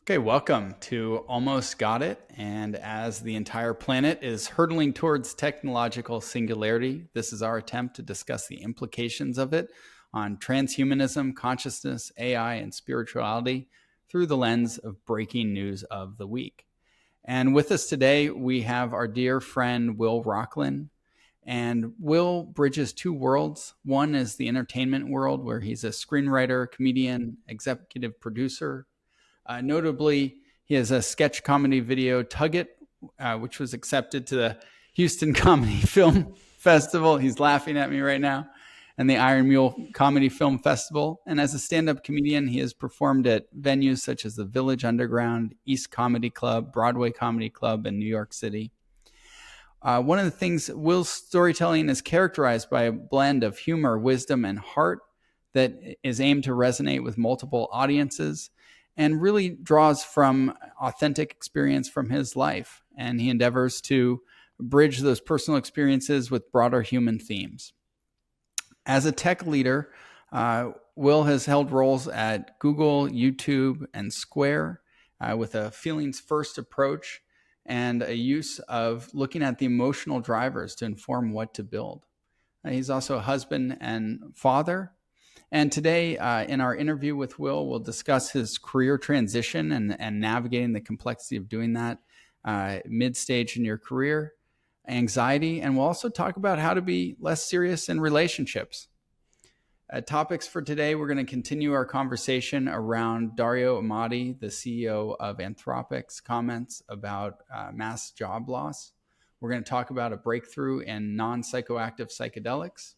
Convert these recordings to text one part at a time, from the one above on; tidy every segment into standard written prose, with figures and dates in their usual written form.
Okay, welcome to Almost Got It. And as the entire planet is hurtling towards technological singularity, this is our attempt to discuss the implications of it on transhumanism, consciousness, AI, and spirituality through the lens of breaking news of the week. And with us today, we have our dear friend, Will Rocklin. And Will bridges two worlds. One is the entertainment world, where he's a screenwriter, comedian, executive producer. Notably, he has a sketch comedy video, Tug It, which was accepted to the Houston Comedy Film Festival. He's laughing at me right now. And the Iron Mule Comedy Film Festival. And as a stand-up comedian, he has performed at venues such as the Village Underground, East Comedy Club, Broadway Comedy Club, and New York City. One of the things, Will's storytelling is characterized by a blend of humor, wisdom, and heart that is aimed to resonate with multiple audiences and really draws from authentic experience from his life. And he endeavors to bridge those personal experiences with broader human themes. As a tech leader, Will has held roles at Google, YouTube, and Square with a feelings-first approach and a use of looking at the emotional drivers to inform what to build. He's also a husband and father. And today, in our interview with Will, we'll discuss his career transition and navigating the complexity of doing that mid-stage in your career, anxiety, and we'll also talk about how to be less serious in relationships. Topics for today, we're going to continue our conversation around Dario Amodei, the CEO of Anthropic's comments about mass job loss. We're going to talk about a breakthrough in non-psychoactive psychedelics.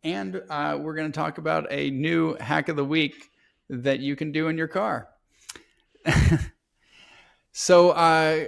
And we're going to talk about a new hack of the week that you can do in your car. So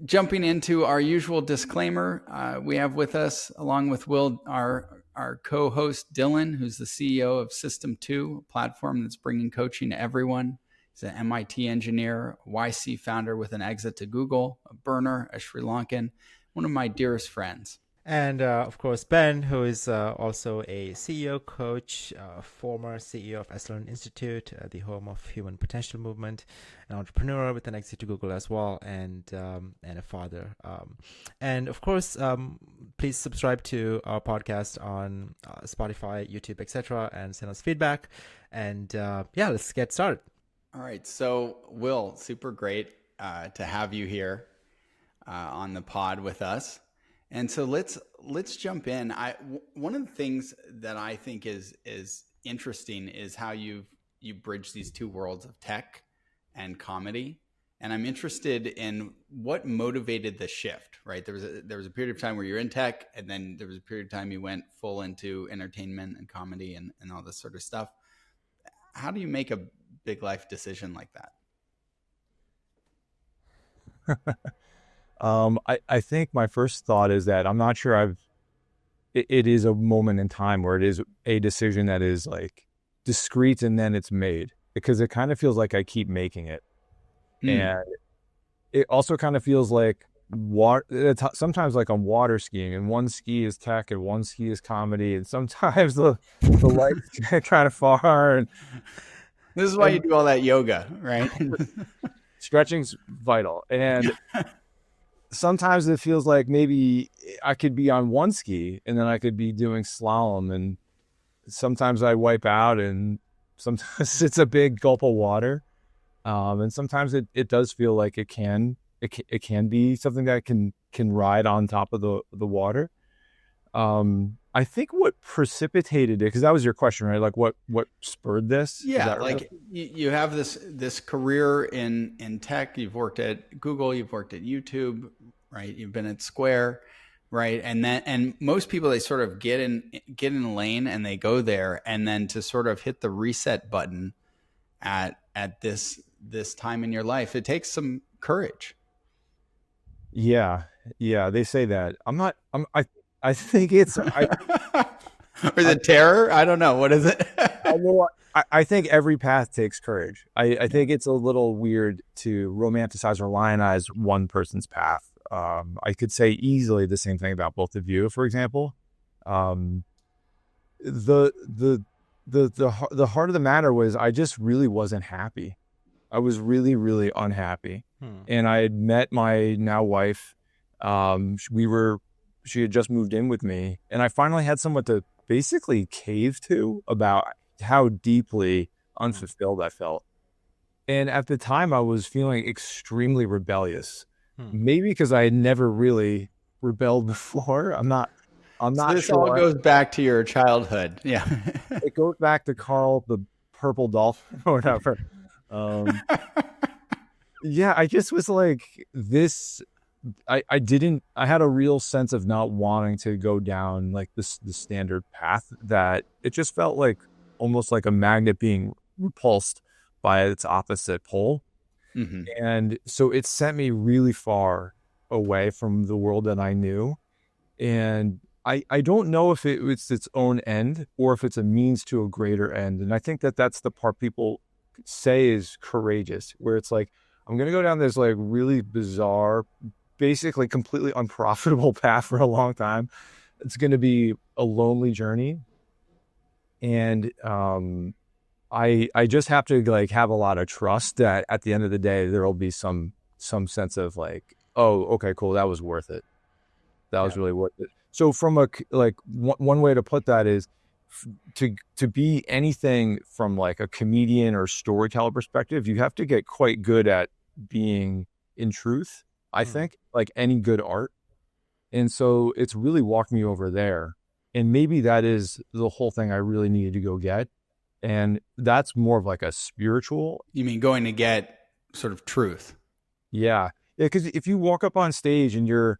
jumping into our usual disclaimer, we have with us, along with Will, our co-host Dylan, who's the CEO of System 2, a platform that's bringing coaching to everyone. He's an MIT engineer, a YC founder with an exit to Google, a burner, a Sri Lankan, one of my dearest friends. And of course, Ben, who is also a CEO coach, former CEO of Esalen Institute, the home of Human Potential Movement, an entrepreneur with an exit to Google as well, and a father. And of course, please subscribe to our podcast on Spotify, YouTube, etc., and send us feedback. And let's get started. All right. So, Will, super great to have you here on the pod with us. And so let's jump in. One of the things that I think is interesting is how you bridge these two worlds of tech and comedy. And I'm interested in what motivated the shift, right? There was a period of time where you're in tech, and then there was a period of time you went full into entertainment and comedy and all this sort of stuff. How do you make a big life decision like that? I think my first thought is that I'm not sure it is a moment in time where it is a decision that is like discrete and then it's made, because it kind of feels like I keep making it. And it also kind of feels like sometimes like I'm water skiing, and one ski is tech and one ski is comedy, and sometimes the lights get kind of far. And this is why you do all that yoga, right? Stretching's vital. And sometimes it feels like maybe I could be on one ski and then I could be doing slalom, and sometimes I wipe out, and sometimes it's a big gulp of water. And sometimes it does feel like it can be something that can ride on top of the water. I think what precipitated it, because that was your question, right? Like what spurred this? Yeah, like right? You have this career in tech. You've worked at Google, you've worked at YouTube, right? You've been at Square, right? And most people, they sort of get in a lane and they go there, and then to sort of hit the reset button at this time in your life, it takes some courage. Yeah, they say that. I think it's... or is it terror? I don't know. What is it? I think every path takes courage. I think it's a little weird to romanticize or lionize one person's path. I could say easily the same thing about both of you, for example. The heart of the matter was I just really wasn't happy. I was really, really unhappy. And I had met my now wife. She had just moved in with me, and I finally had someone to basically cave to about how deeply unfulfilled I felt. And at the time I was feeling extremely rebellious, maybe because I had never really rebelled before. I'm not So this sure. all goes back to your childhood. Yeah. It goes back to Carl the purple dolphin or whatever. Yeah, I just was like this. I had a real sense of not wanting to go down like the standard path, that it just felt like almost like a magnet being repulsed by its opposite pole. And so it sent me really far away from the world that I knew. And I don't know if it's its own end or if it's a means to a greater end. And I think that that's the part people say is courageous, where it's like, I'm going to go down this like really bizarre, basically completely unprofitable path for a long time. It's going to be a lonely journey. And I just have to like have a lot of trust that at the end of the day, there will be some sense of like, oh, okay, cool. That was worth it. That was really worth it. So from one way to put that is to be anything from like a comedian or storyteller perspective, you have to get quite good at being in truth, I think, like any good art. And so it's really walking me over there. And maybe that is the whole thing I really needed to go get. And that's more of like a spiritual. You mean going to get sort of truth? Yeah. Yeah. Because if you walk up on stage and you're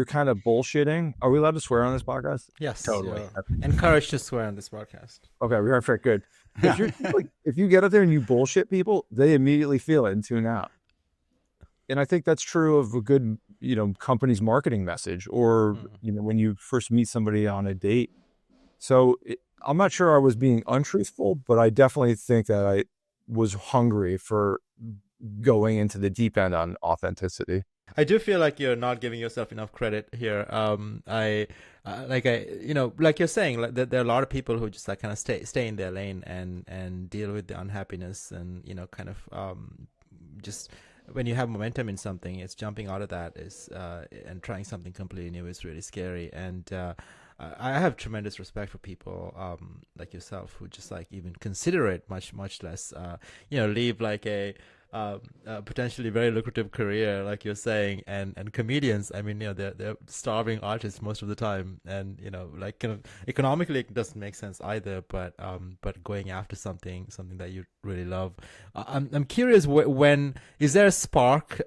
kind of bullshitting. Are we allowed to swear on this podcast? Yes, totally. Encouraged to swear on this podcast. Okay, we are very good. If you get up there and you bullshit people, they immediately feel it and tune out. And I think that's true of a good, company's marketing message, or when you first meet somebody on a date. So I'm not sure I was being untruthful, but I definitely think that I was hungry for going into the deep end on authenticity. I do feel like you're not giving yourself enough credit here. Like you're saying, like there are a lot of people who just like kind of stay in their lane and deal with the unhappiness, and kind of just when you have momentum in something, it's jumping out of that and trying something completely new is really scary. And I have tremendous respect for people like yourself who just like even consider it, much less leave like a potentially very lucrative career, like you're saying, and comedians. I mean, they're starving artists most of the time, and like kind of economically it doesn't make sense either. But going after something that you really love, I'm curious, when is there a spark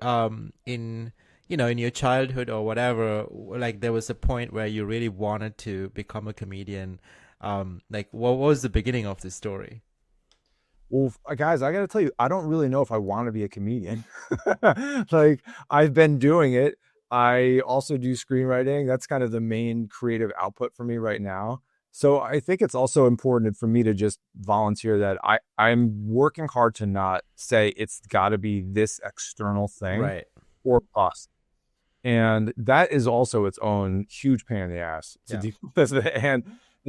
in your childhood or whatever? Like there was a point where you really wanted to become a comedian. Like what was the beginning of this story? Well, guys, I got to tell you, I don't really know if I want to be a comedian. Like, I've been doing it. I also do screenwriting. That's kind of the main creative output for me right now. So I think it's also important for me to just volunteer that I'm working hard to not say it's got to be this external thing, right, or us. And that is also its own huge pain in the ass to deal with, and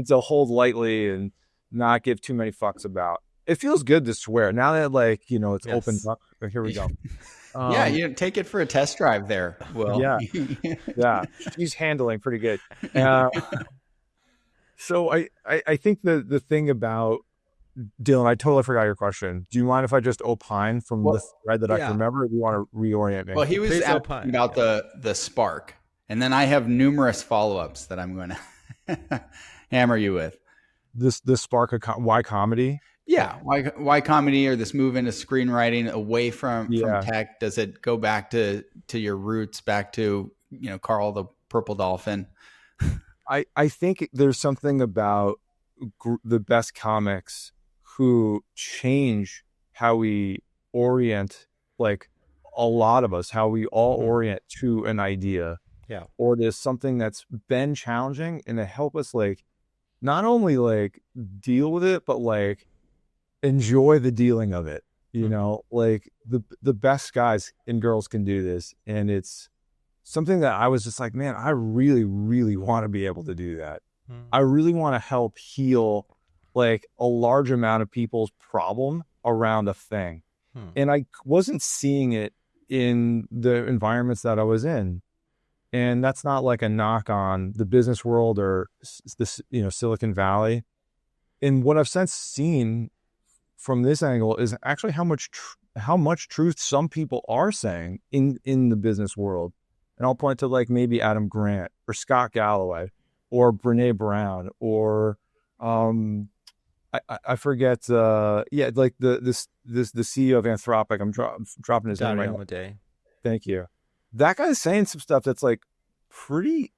to hold lightly and not give too many fucks about. It feels good to swear now that it's opened up. Here we go. Yeah, take it for a test drive there, Will. Yeah, yeah, she's handling pretty good. So I think the thing about Dylan, I totally forgot your question. Do you mind if I just opine from the thread that I can remember, or do you want to reorient me? Well, he was asking about the spark, and then I have numerous follow-ups that I'm going to hammer you with. The spark of why comedy? Yeah, why comedy, or this move into screenwriting away from tech? Does it go back to your roots, back to Carl the Purple Dolphin? I think there's something about the best comics who change how we orient, like a lot of us, how we all orient to an idea, or there's something that's been challenging, and to help us like not only like deal with it, but like enjoy the dealing of it. Like the best guys and girls can do this, and it's something that I was just like, man, I really, really want to be able to do that. I really want to help heal like a large amount of people's problem around a thing. And I wasn't seeing it in the environments that I was in. And that's not like a knock on the business world or this, Silicon Valley. And what I've since seen from this angle is actually how much truth some people are saying in the business world. And I'll point to like maybe Adam Grant or Scott Galloway or Brene Brown or I forget like the CEO of Anthropic. I'm dropping his name right now. Amodei. Thank you. That guy's saying some stuff that's like pretty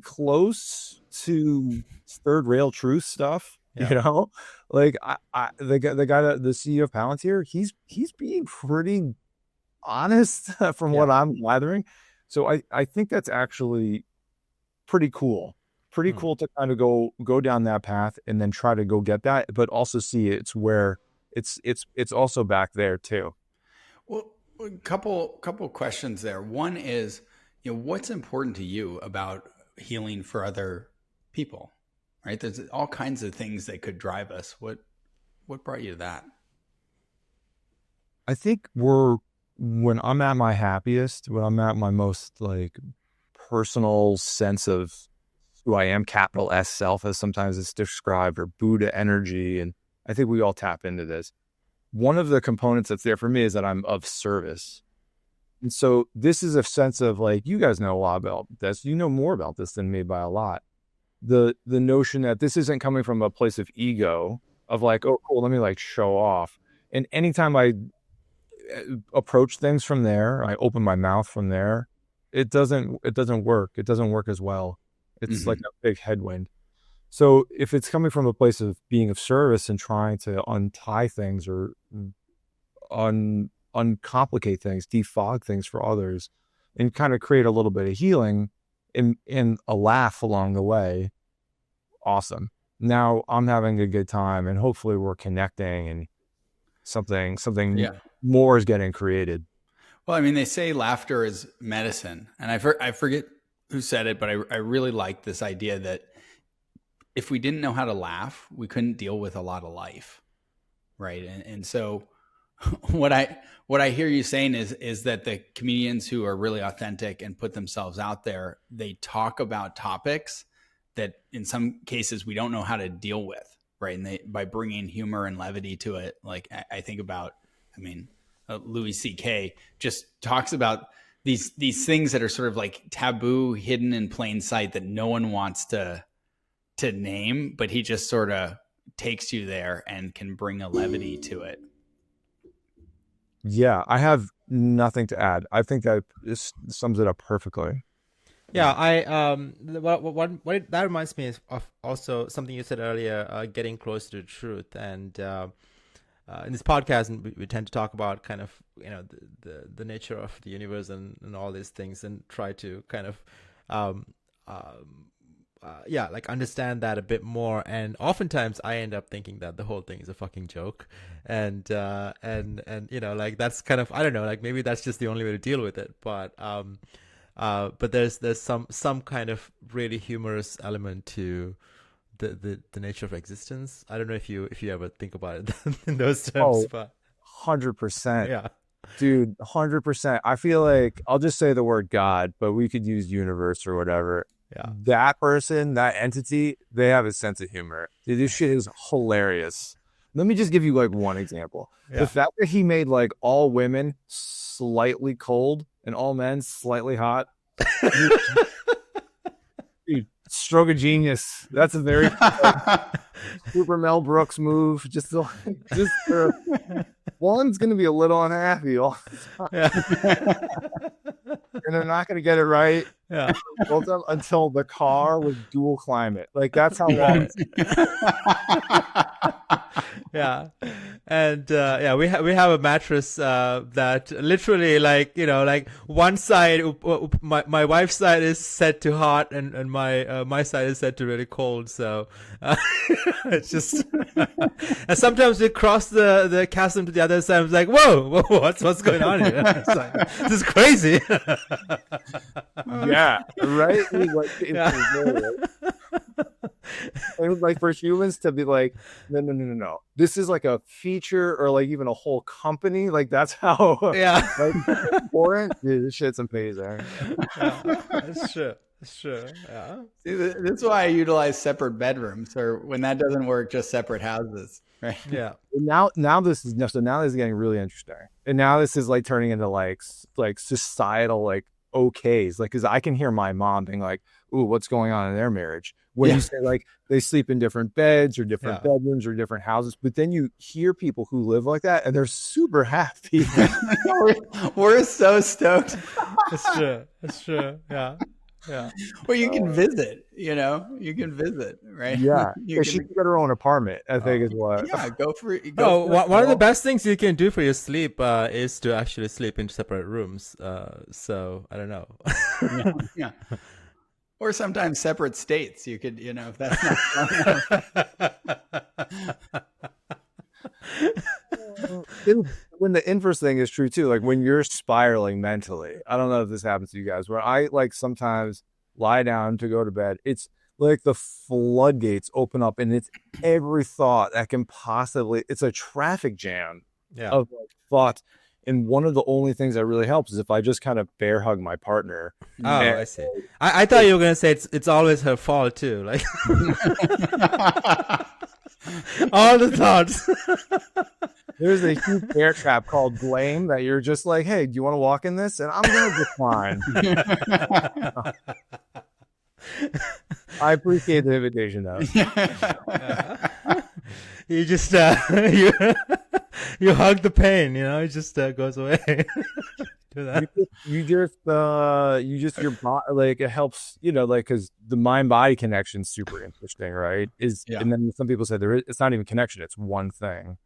close to third rail truth stuff. Yeah. Like the guy the CEO of Palantir, he's being pretty honest from what I'm gathering. So I think that's actually pretty cool. Pretty cool to kind of go down that path and then try to go get that, but also see it's where it's also back there too. Well, a couple questions there. One is, what's important to you about healing for other people, right? There's all kinds of things that could drive us. What brought you to that? I think when I'm at my happiest, when I'm at my most like personal sense of who I am, capital S self, as sometimes it's described, or Buddha energy. And I think we all tap into this. One of the components that's there for me is that I'm of service. And so this is a sense of like, you guys know a lot about this. You know more about this than me by a lot. The notion that this isn't coming from a place of ego of like, oh, cool, let me like show off. And anytime I approach things from there, I open my mouth from there, it doesn't work. It doesn't work as well. It's like a big headwind. So if it's coming from a place of being of service and trying to untie things or uncomplicate things, defog things for others, and kind of create a little bit of healing and a laugh along the way, awesome. Now I'm having a good time, and hopefully we're connecting, and something more is getting created. Well, I mean, they say laughter is medicine, and I forget who said it, but I really like this idea that if we didn't know how to laugh, we couldn't deal with a lot of life, right? And so what I hear you saying is that the comedians who are really authentic and put themselves out there, they talk about topics that in some cases we don't know how to deal with, right? And by bringing humor and levity to it, like I think about, Louis C.K. just talks about these things that are sort of like taboo, hidden in plain sight that no one wants to name, but he just sort of takes you there and can bring a levity to it. Yeah, I have nothing to add. I think that this sums it up perfectly. Yeah, what that reminds me of also something you said earlier, getting close to the truth. And in this podcast, we tend to talk about kind of the nature of the universe and all these things, and try to kind of like understand that a bit more. And oftentimes I end up thinking that the whole thing is a fucking joke, and like that's kind of, I don't know, like maybe that's just the only way to deal with it. But there's some kind of really humorous element to the nature of existence. I don't know if you ever think about it in those terms. But 100%. Yeah. Dude, 100%. I feel like I'll just say the word God, but we could use universe or whatever. Yeah. That person, that entity, they have a sense of humor. Dude, this shit is hilarious. Let me just give you like one example. Yeah. The fact that he made like all women slightly cold and all men slightly hot. Dude, stroke of genius. That's a very Super Mel Brooks move. Just one's going to be a little unhappy all the time. And they're not going to get it right. Yeah. Until the car was dual climate. Like that's how long. Yeah. And we have a mattress that literally like one side, my wife's side is set to hot, and my side is set to really cold. So it's just and sometimes we cross the chasm to the other side. It's like, whoa, what's going on here? It's like, this is crazy. Yeah, right. And like for humans to be like, no. This is like a feature or like even a whole company. Like that's how Yeah. like important. Dude, this shit's amazing. Yeah, that's true. That's true. Yeah. See, that's why I utilize separate bedrooms, or when that doesn't work, just separate houses, right? Yeah. Now this is getting really interesting. And now this is like turning into like societal like okays. Like, cause I can hear my mom being like, ooh, what's going on in their marriage? When you say like they sleep in different beds or different bedrooms or different houses, but then you hear people who live like that and they're super happy. We're so stoked. That's true. That's true. Yeah. Yeah. Well, you can visit, you can visit, right? Yeah. You She can get her own apartment, I think is what. Yeah, go for it. One of the best things you can do for your sleep is to actually sleep in separate rooms. So I don't know. Yeah. Or sometimes separate states. You could, if that's not when the inverse thing is true too, like when you're spiraling mentally, I don't know if this happens to you guys, where I like sometimes lie down to go to bed, it's like the floodgates open up and it's every thought that can possibly, it's a traffic jam of like thoughts. And one of the only things that really helps is if I just kind of bear hug my partner. Oh, I see. I thought you were gonna say it's always her fault too, like all the thoughts. There's a huge bear trap called blame that you're just like, hey, do you want to walk in this? And I'm gonna decline. I appreciate the invitation though. You just you hug the pain, it just goes away. Do that. You just your body, like it helps, like because the mind body connection is super interesting, right? And then some people say it's not even connection, it's one thing.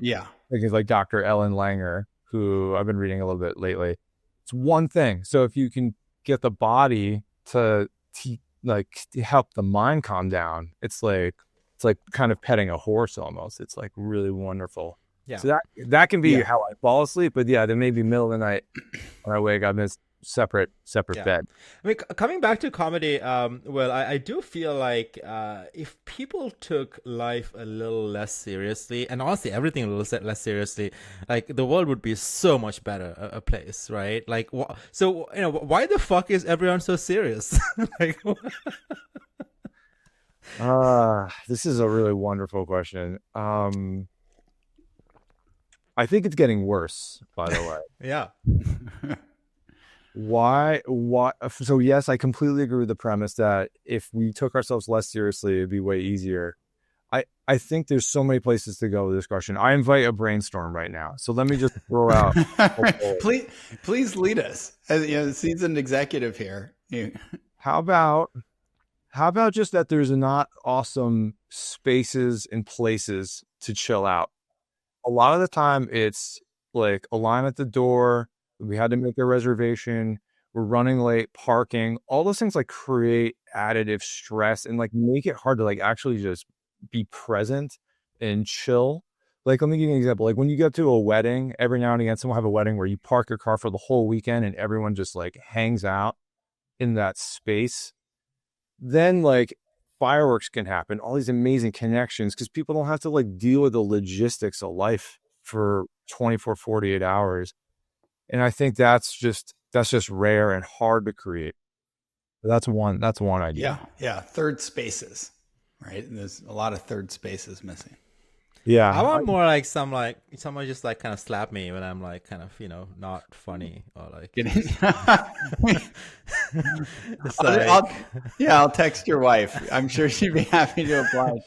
Yeah, It's like Dr. Ellen Langer, who I've been reading a little bit lately. It's one thing. So if you can get the body to help the mind calm down, it's like kind of petting a horse almost. It's like really wonderful. Yeah. So that can be how I fall asleep. But yeah, there may be middle of the night when I wake up in this separate bed. I mean, coming back to comedy, well, I do feel like if people took life a little less seriously, and honestly everything a little less seriously, like the world would be so much better a place, right? Like, so why the fuck is everyone so serious? Like, this is a really wonderful question. I think it's getting worse, by the way. Yeah. Why? So yes, I completely agree with the premise that if we took ourselves less seriously, it'd be way easier. I think there's so many places to go with this question. I invite a brainstorm right now. So let me just throw out. Please lead us as the seasoned executive here. How about just that there's not awesome spaces and places to chill out. A lot of the time it's like a line at the door. We had to make a reservation. We're running late, parking, all those things like create additive stress and like make it hard to like actually just be present and chill. Like, let me give you an example. Like when you go to a wedding, every now and again, someone will have a wedding where you park your car for the whole weekend and everyone just like hangs out in that space. Then like fireworks can happen, all these amazing connections because people don't have to like deal with the logistics of life for 24, 48 hours. And I think that's just rare and hard to create. But that's one idea. Yeah. Third spaces, right? There's a lot of third spaces missing. Yeah. I want more like someone just like kind of slap me when I'm like kind of, not funny or like. It's like, I'll text your wife. I'm sure she'd be happy to oblige.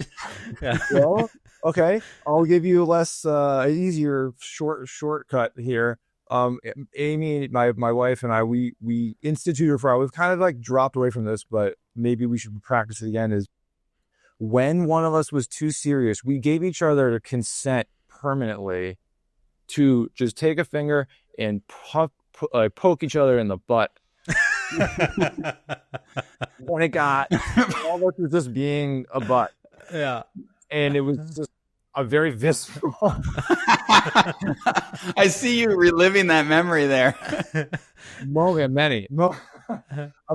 Yeah. Well, okay. I'll give you less, easier shortcut here. Amy, my wife and I, we instituted for, we've kind of like dropped away from this, but maybe we should practice it again, is when one of us was too serious, we gave each other consent permanently to just take a finger and poke each other in the butt. When it got almost was just being a butt. Yeah. And it was just a very visceral. I see you reliving that memory there. I'm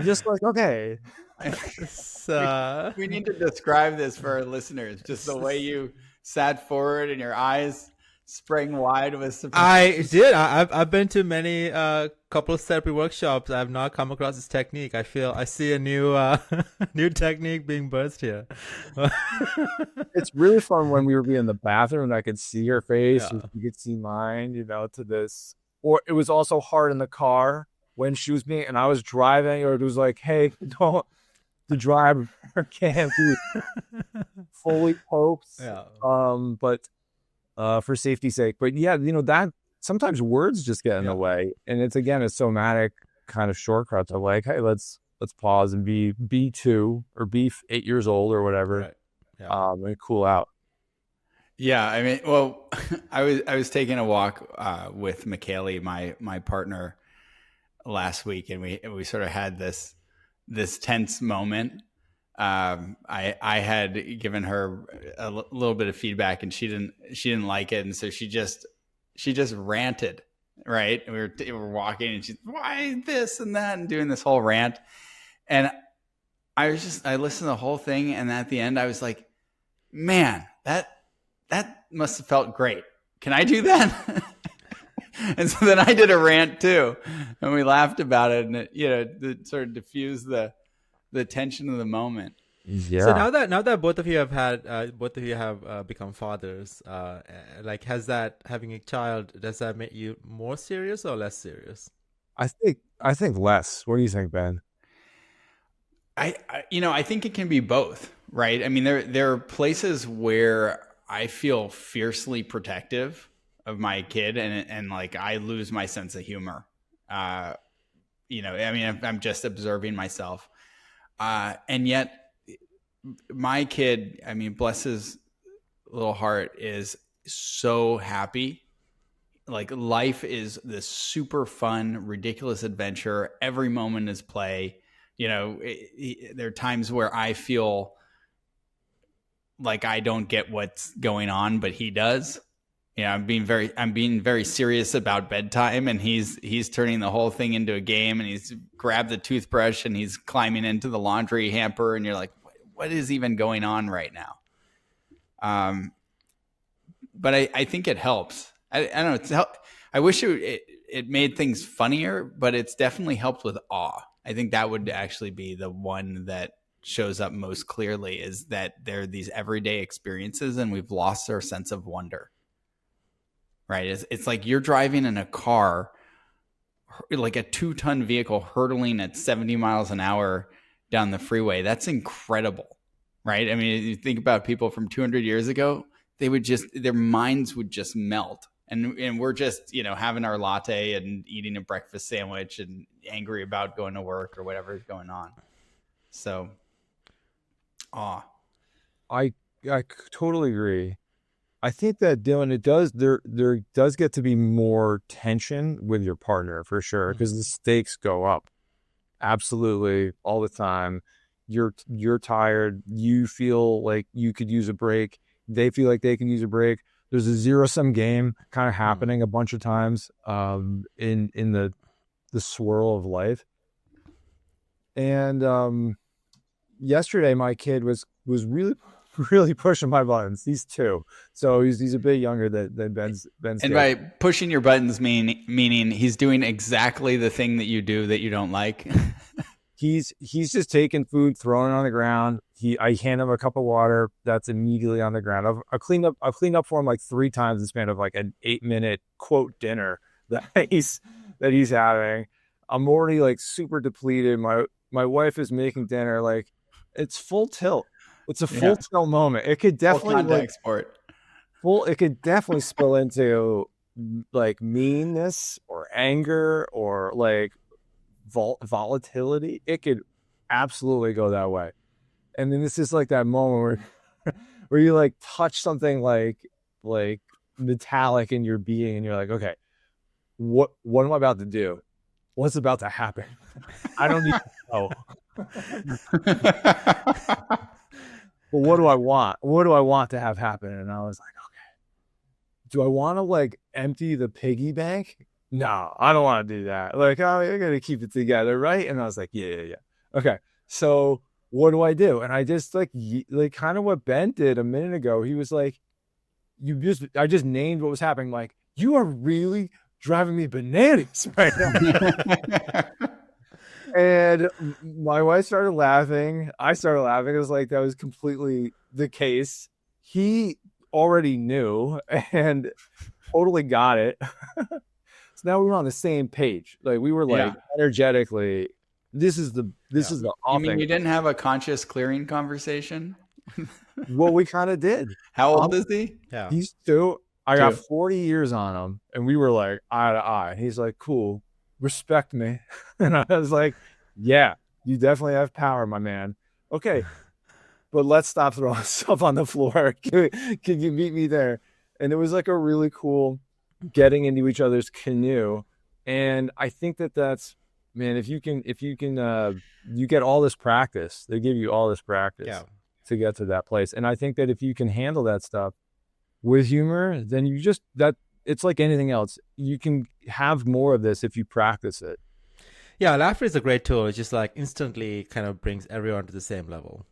just like, okay, We need to describe this for our listeners. Just the way you sat forward and your eyes sprang wide with surprise. I did. I've been to many couples therapy workshops. I've not come across this technique. I see a new new technique being birthed here. It's really fun when we would be in the bathroom and I could see her face, Yeah. and you could see mine, to this. Or it was also hard in the car when she was being, and I was driving, or it was like, hey, don't, the driver can't be fully poked. Yeah. But for safety's sake. But yeah, that sometimes words just get in the way. And it's, again, a somatic kind of shortcut to like, hey, let's pause and be 2 or be 8 years old or whatever. Right. Yeah. And cool out. Yeah, I mean, well, I was taking a walk with McKaylee, my partner, last week, and we sort of had this tense moment. I had given her a little bit of feedback, and she didn't like it, and so she just ranted. Right, and we were walking, and she's, why this and that, and doing this whole rant, and I listened to the whole thing, and at the end I was like, man, that must have felt great. Can I do that? And so then I did a rant too, and we laughed about it, and it sort of diffused the tension of the moment. Yeah. So now that both of you have become fathers, like, has that, having a child, does that make you more serious or less serious? I think less. What do you think, Ben? I think it can be both, right? I mean, there are places where I feel fiercely protective of my kid, and like I lose my sense of humor. I mean, I'm just observing myself, and yet my kid, I mean, bless his little heart, is so happy. Like, life is this super fun, ridiculous adventure. Every moment is play. There are times where I feel like I don't get what's going on, but he does. I'm being very serious about bedtime, and he's turning the whole thing into a game, and he's grabbed the toothbrush and he's climbing into the laundry hamper, and you're like, what is even going on right now? But I think it helps. I don't know. I wish it made things funnier, but it's definitely helped with awe. I think that would actually be the one that shows up most clearly, is that there are these everyday experiences and we've lost our sense of wonder. Right? It's like you're driving in a car, like a 2-ton vehicle hurtling at 70 miles an hour down the freeway. That's incredible, right? I mean, you think about people from 200 years ago, their minds would just melt. And we're just, having our latte and eating a breakfast sandwich and angry about going to work or whatever is going on. So, I totally agree. I think that, Dylan, there does get to be more tension with your partner, for sure, because the stakes go up. Absolutely, all the time. You're tired. You feel like you could use a break. They feel like they can use a break. There's a zero-sum game kind of happening a bunch of times in the swirl of life. And yesterday, my kid was really, really pushing my buttons. He's 2, so he's a bit younger than Ben's. And by pushing your buttons, meaning he's doing exactly the thing that you do that you don't like. He's just taking food, throwing it on the ground. I hand him a cup of water, that's immediately on the ground. I've cleaned up for him like 3 times in the span of like an 8-minute quote dinner that he's having. I'm already like super depleted. My wife is making dinner, like it's full tilt. It's a full tilt moment. It could definitely it could definitely spill into like meanness or anger or like volatility. It could absolutely go that way. And then this is like that moment where you like touch something like metallic in your being, and you're like, okay, what am I about to do? What's about to happen? I don't need to know. But what do I want? What do I want to have happen? And I was like, okay, do I want to like empty the piggy bank? No, I don't want to do that. Like, oh, you're going to keep it together, right? And I was like, yeah. Okay, So what do I do? And I just like kind of what Ben did a minute ago. He was like, I just named what was happening. Like, you are really driving me bananas right now. And my wife started laughing. I started laughing. It was like, that was completely the case. He already knew and totally got it. So now we were on the same page. Like, we were like energetically, this is the You mean you didn't have a conscious clearing conversation? Well, we kind of did. How old is he? Yeah. He's two. I got 40 years on him, and we were like eye to eye. He's like, cool, respect me. And I was like, yeah, you definitely have power, my man. Okay, but let's stop throwing stuff on the floor. Can you meet me there? And it was like a really cool getting into each other's canoe. And I think that's, man, if you can, you get all this practice. They give you all this practice to get to that place. And I think that if you can handle that stuff with humor, then it's like anything else. You can have more of this if you practice it. Yeah, laughter is a great tool. It just like instantly kind of brings everyone to the same level.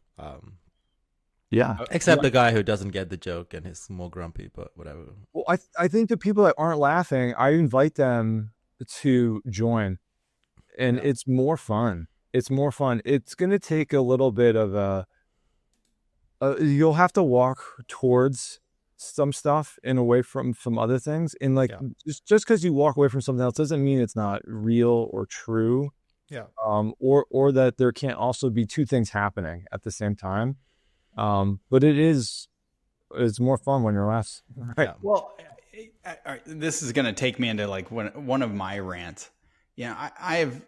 Except the guy who doesn't get the joke and is more grumpy, but whatever. Well, I think the people that aren't laughing, I invite them to join. And it's more fun. It's more fun. It's going to take a little bit of you'll have to walk towards some stuff and away from some other things. And like, just because you walk away from something else doesn't mean it's not real or true. Yeah. Or that there can't also be two things happening at the same time. But it's more fun when you're less. Right. Yeah. Well, this is going to take me into like one of my rants. I've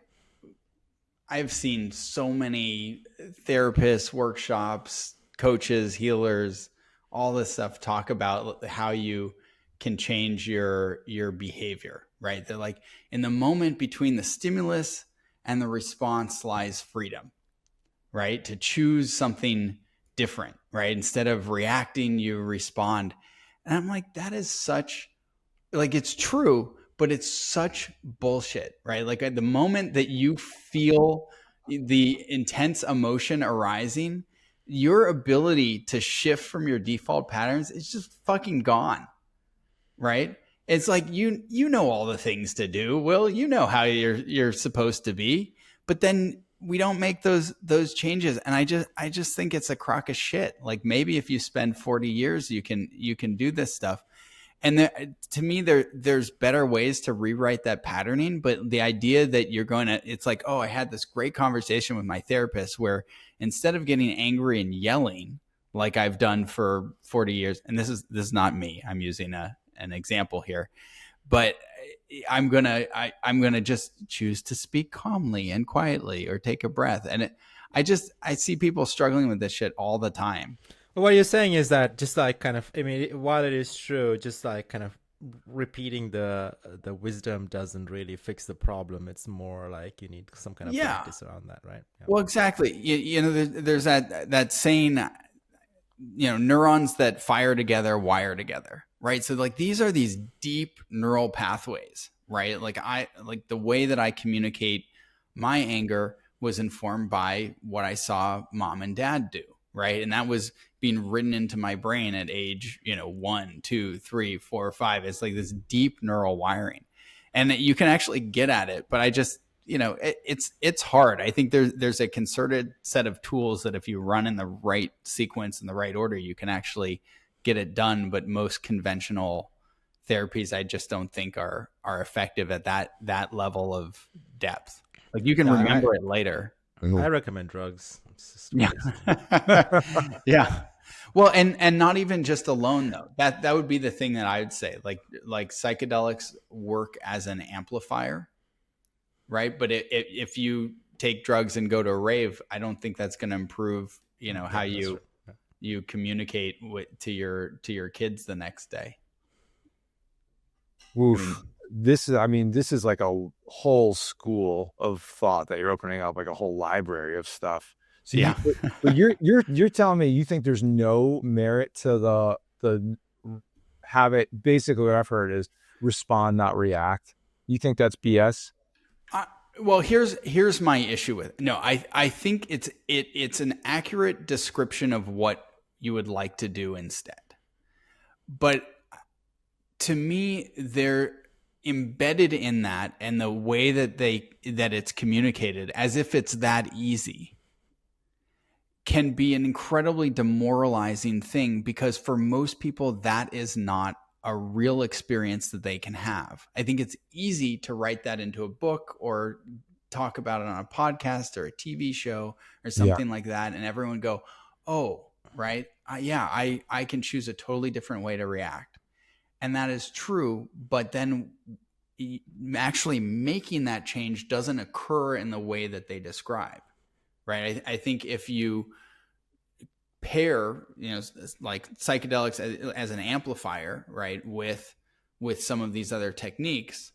seen so many therapists, workshops, coaches, healers, all this stuff talk about how you can change your behavior, right? They're like, in the moment between the stimulus and the response lies freedom, right? To choose something different, right? Instead of reacting, you respond. And I'm like, that is such, like, it's true, but it's such bullshit, right? Like, at the moment that you feel the intense emotion arising, your ability to shift from your default patterns is just fucking gone, right? It's like, you know all the things to do. Well, you know how you're supposed to be, but then we don't make those changes. And I just think it's a crock of shit. Like, maybe if you spend 40 years, you can do this stuff. And to me, there's better ways to rewrite that patterning. But the idea that it's like, oh, I had this great conversation with my therapist where instead of getting angry and yelling like I've done for 40 years, and this is not me, I'm using an example here, but I'm gonna just choose to speak calmly and quietly or take a breath. And I see people struggling with this shit all the time. Well, what you're saying is that just like kind of, I mean, while it is true, just like kind of repeating the wisdom doesn't really fix the problem. It's more like you need some kind of practice around that, right? Yeah. Well, exactly. You know, there's that saying, you know, neurons that fire together wire together, right? So like, these are these deep neural pathways, right? Like the way that I communicate my anger was informed by what I saw mom and dad do, right? And that was being written into my brain at age, 1, 2, 3, 4, 5. It's like this deep neural wiring, and you can actually get at it. But I just, it's hard. I think there's a concerted set of tools that if you run in the right sequence in the right order, you can actually get it done. But most conventional therapies, I just don't think are effective at that level of depth. Like, you can remember it later. I recommend drugs. Yeah. Yeah. Well, and not even just alone though. That would be the thing that I would say. Like psychedelics work as an amplifier, right? But if you take drugs and go to a rave, I don't think that's going to improve, how you communicate to your kids the next day. Oof. This is like a whole school of thought that you're opening up, like a whole library of stuff. So yeah, but you're telling me you think there's no merit to the basically what I've heard is respond, not react. You think that's BS? Well, here's my issue with it. No, I think it's an accurate description of what you would like to do instead. But to me, they're embedded in that, and the way that it's communicated as if it's that easy can be an incredibly demoralizing thing, because for most people that is not a real experience that they can have. I think it's easy to write that into a book or talk about it on a podcast or a TV show or something like that, and everyone go, oh, right, I can choose a totally different way to react. And that is true, but then actually making that change doesn't occur in the way that they describe, right? I think if you pair, like psychedelics as an amplifier, right, with some of these other techniques,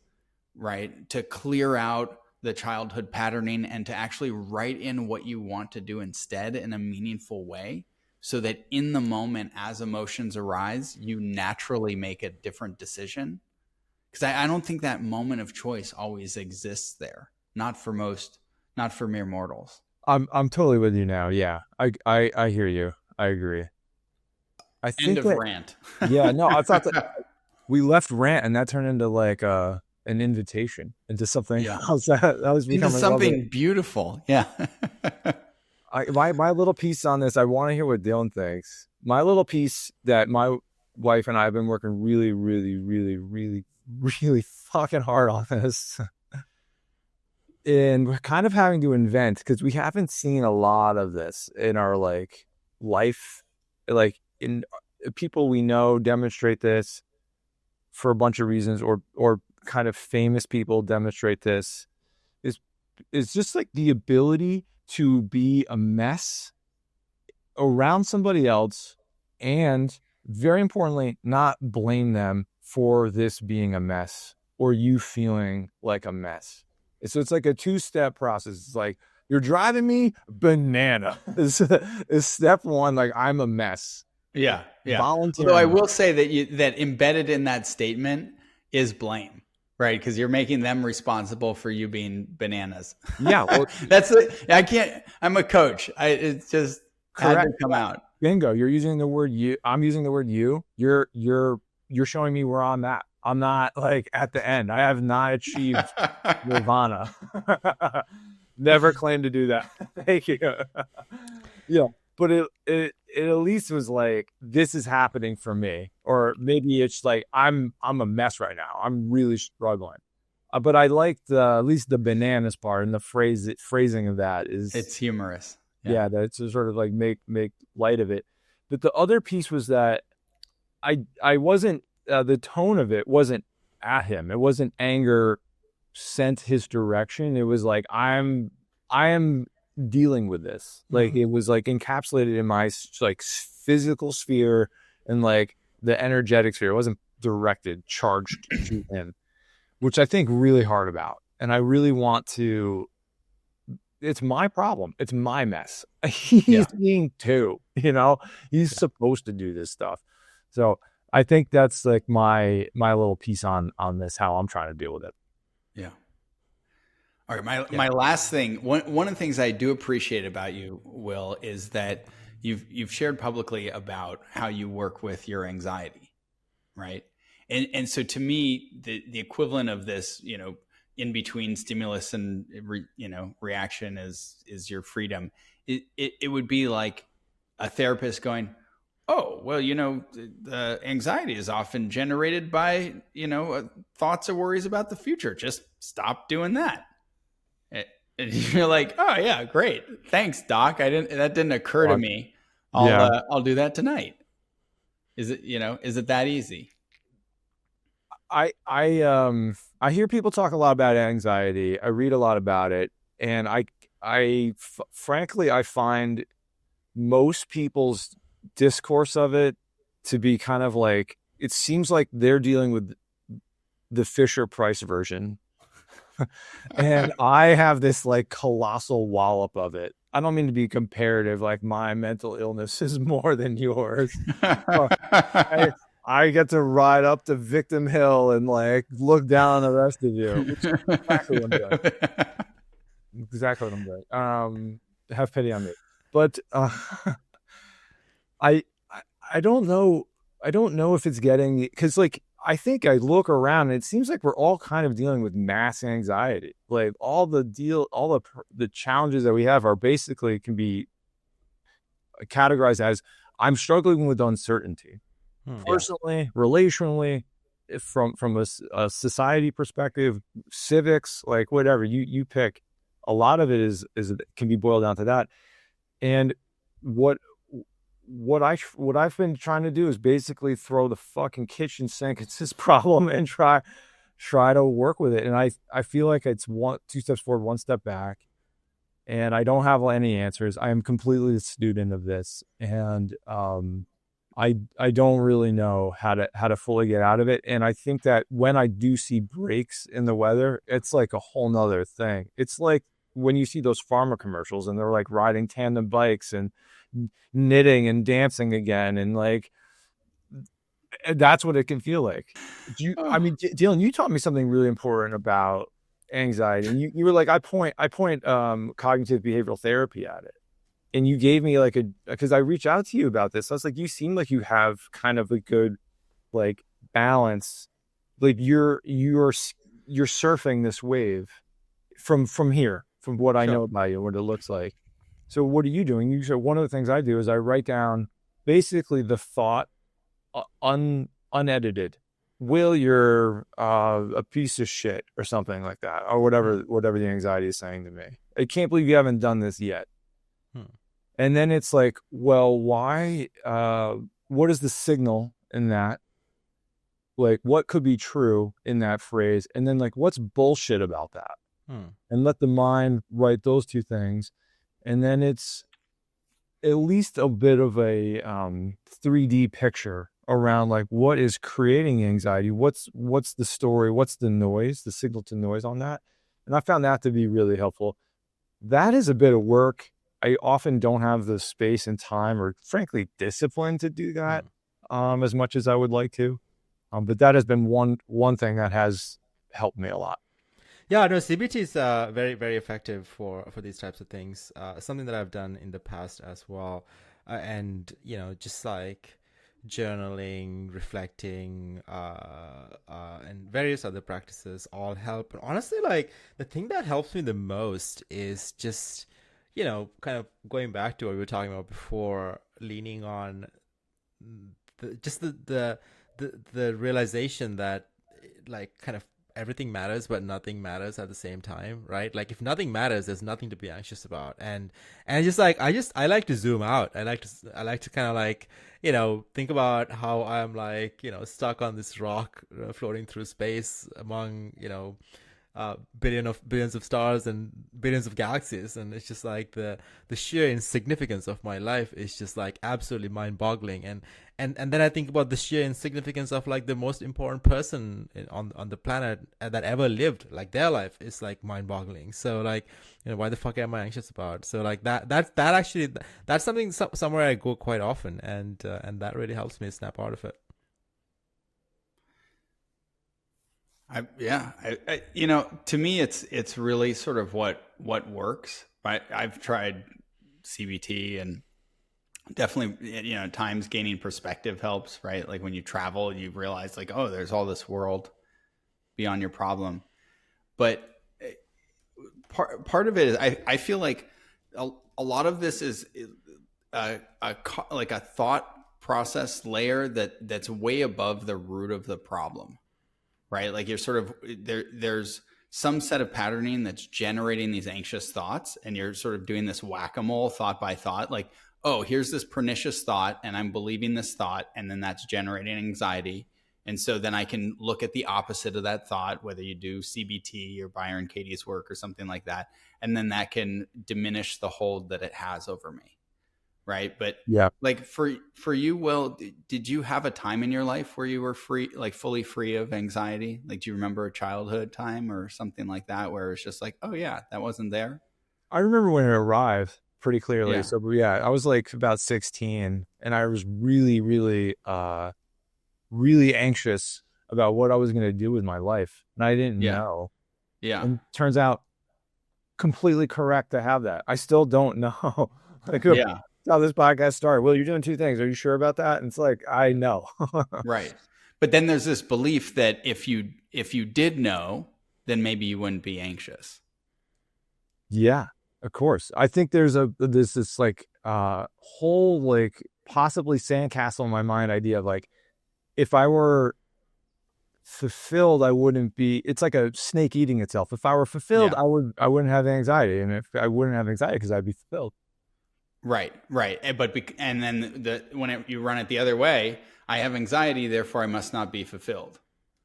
right, to clear out the childhood patterning and to actually write in what you want to do instead in a meaningful way, so that in the moment, as emotions arise, you naturally make a different decision. Because I don't think that moment of choice always exists there. Not for mere mortals. I'm totally with you now. Yeah, I hear you. I agree. I think End of rant. Yeah, no, I thought that we left rant and that turned into like an invitation into something else. That was into something beautiful. Yeah. My little piece on this, I want to hear what Dylan thinks. My little piece that my wife and I have been working really, really, really, really, really fucking hard on this. And we're kind of having to invent, because we haven't seen a lot of this in our life, in people we know demonstrate this for a bunch of reasons, or kind of famous people demonstrate this, is just like the ability to be a mess around somebody else, and very importantly, not blame them for this being a mess or you feeling like a mess. So it's like a two-step process. It's like, you're driving me banana is step one. Like, I'm a mess. Yeah. Volunteering. Although I will say that embedded in that statement is blame, right? Because you're making them responsible for you being bananas. Yeah, well, I'm a coach. It's just had to come out. Bingo. You're using the word you. I'm using the word you. You're showing me where I'm at. I'm not like at the end. I have not achieved nirvana. Never claimed to do that. Thank you. Yeah, but it at least was like, this is happening for me, or maybe it's like I'm a mess right now. I'm really struggling. But I liked at least the bananas part, and the phrasing of that it's humorous. Yeah, that's to sort of like make light of it. But the other piece was that I wasn't the tone of it wasn't at him. It wasn't anger sent his direction. It was like, I am dealing with this. Like, it was like encapsulated in my like physical sphere and like the energetic sphere. It wasn't directed, charged to him, which I think really hard about. And I really want to, it's my problem. It's my mess. He's being too, he's supposed to do this stuff. So I think that's like my little piece on this, how I'm trying to deal with it. Yeah. All right. My last thing, one of the things I do appreciate about you, Will, is that you've shared publicly about how you work with your anxiety, right? And so to me, the equivalent of this, in between stimulus and reaction is your freedom. It would be like a therapist going, oh, well, the anxiety is often generated by, thoughts or worries about the future. Just stop doing that. And you're like, oh yeah, great. Thanks, doc. That didn't occur to me. I'll do that tonight. Is it that easy? I hear people talk a lot about anxiety. I read a lot about it. And frankly, I find most people's discourse of it to be kind of like, it seems like they're dealing with the Fisher-Price version. And I have this like colossal wallop of it. I don't mean to be comparative, like my mental illness is more than yours. I get to ride up to Victim Hill and like look down on the rest of you, which is exactly what I'm doing. exactly what I'm doing. Have pity on me. But I I don't know. I don't know if it's getting, because like I think I look around and it seems like we're all kind of dealing with mass anxiety. Like all the challenges that we have are basically can be categorized as I'm struggling with uncertainty, personally, relationally, from a society perspective, civics, like whatever you pick. A lot of it is can be boiled down to that. And what I've been trying to do is basically throw the fucking kitchen sink at this problem and try to work with it. And I feel like it's two steps forward, one step back. And I don't have any answers. I am completely a student of this. And I don't really know how to fully get out of it. And I think that when I do see breaks in the weather, it's like a whole nother thing. It's like when you see those pharma commercials and they're like riding tandem bikes and knitting and dancing again, and like that's what it can feel like. I mean, Dylan, you taught me something really important about anxiety, and you were like, I point cognitive behavioral therapy at it, and you gave me like because I reached out to you about this. I was like, you seem like you have kind of a good like balance, like you're surfing this wave from here, from what I know about you, what it looks like. So what are you doing? You said one of the things I do is I write down basically the thought unedited. Will, you're a piece of shit or something like that, or whatever the anxiety is saying to me. I can't believe you haven't done this yet. And then it's like, well, why? What is the signal in that? Like, what could be true in that phrase? And then like, what's bullshit about that? And let the mind write those two things. And then it's at least a bit of a 3D picture around like what is creating anxiety, what's the story, what's the noise, the signal to noise on that. And I found that to be really helpful. That is a bit of work. I often don't have the space and time, or frankly discipline, to do that as much as I would like to. But that has been one thing that has helped me a lot. Yeah, no, CBT is very, very effective for these types of things. Something that I've done in the past as well. And, just like journaling, reflecting, and various other practices all help. But honestly, like the thing that helps me the most is just, kind of going back to what we were talking about before, leaning on the realization that like kind of everything matters but nothing matters at the same time, right? Like if nothing matters, there's nothing to be anxious about. And just like I like to zoom out. I like to kind of like think about how I'm like stuck on this rock floating through space among billions of stars and billions of galaxies, and it's just like the sheer insignificance of my life is just like absolutely mind-boggling. And then I think about the sheer insignificance of like the most important person on the planet that ever lived, like their life is like mind-boggling. So like why the fuck am I anxious about? So like that's something somewhere I go quite often, and that really helps me snap out of it. To me, it's really sort of what works. Right? I've tried CBT, and definitely, times gaining perspective helps, right? Like when you travel, you realize like, oh, there's all this world beyond your problem. But part of it is I feel like a lot of this is like a thought process layer that's way above the root of the problem. Right? Like you're sort of there's some set of patterning that's generating these anxious thoughts, and you're sort of doing this whack-a-mole thought by thought. Like, oh, here's this pernicious thought and I'm believing this thought, and then that's generating anxiety. And so then I can look at the opposite of that thought, whether you do CBT or Byron Katie's work or something like that. And then that can diminish the hold that it has over me. Right. But yeah, like for you, Will, did you have a time in your life where you were free, like fully free of anxiety? Like, do you remember a childhood time or something like that where it's just like, oh yeah, that wasn't there? I remember when it arrived pretty clearly. Yeah. So yeah, I was like about 16, and I was really, really, really anxious about what I was going to do with my life. And I didn't know. Yeah. And turns out completely correct to have that. I still don't know. Like, Yeah. that's how this podcast started. Well, you're doing two things. Are you sure about that? And it's like, I know. Right. But then there's this belief that if you did know, then maybe you wouldn't be anxious. Yeah, of course. I think there's this like whole like possibly sandcastle in my mind idea of like, if I were fulfilled, I wouldn't be. It's like a snake eating itself. If I were fulfilled, Yeah. I wouldn't have anxiety, and if I wouldn't have anxiety because I'd be fulfilled. Right. And then when you run it the other way, I have anxiety, therefore I must not be fulfilled.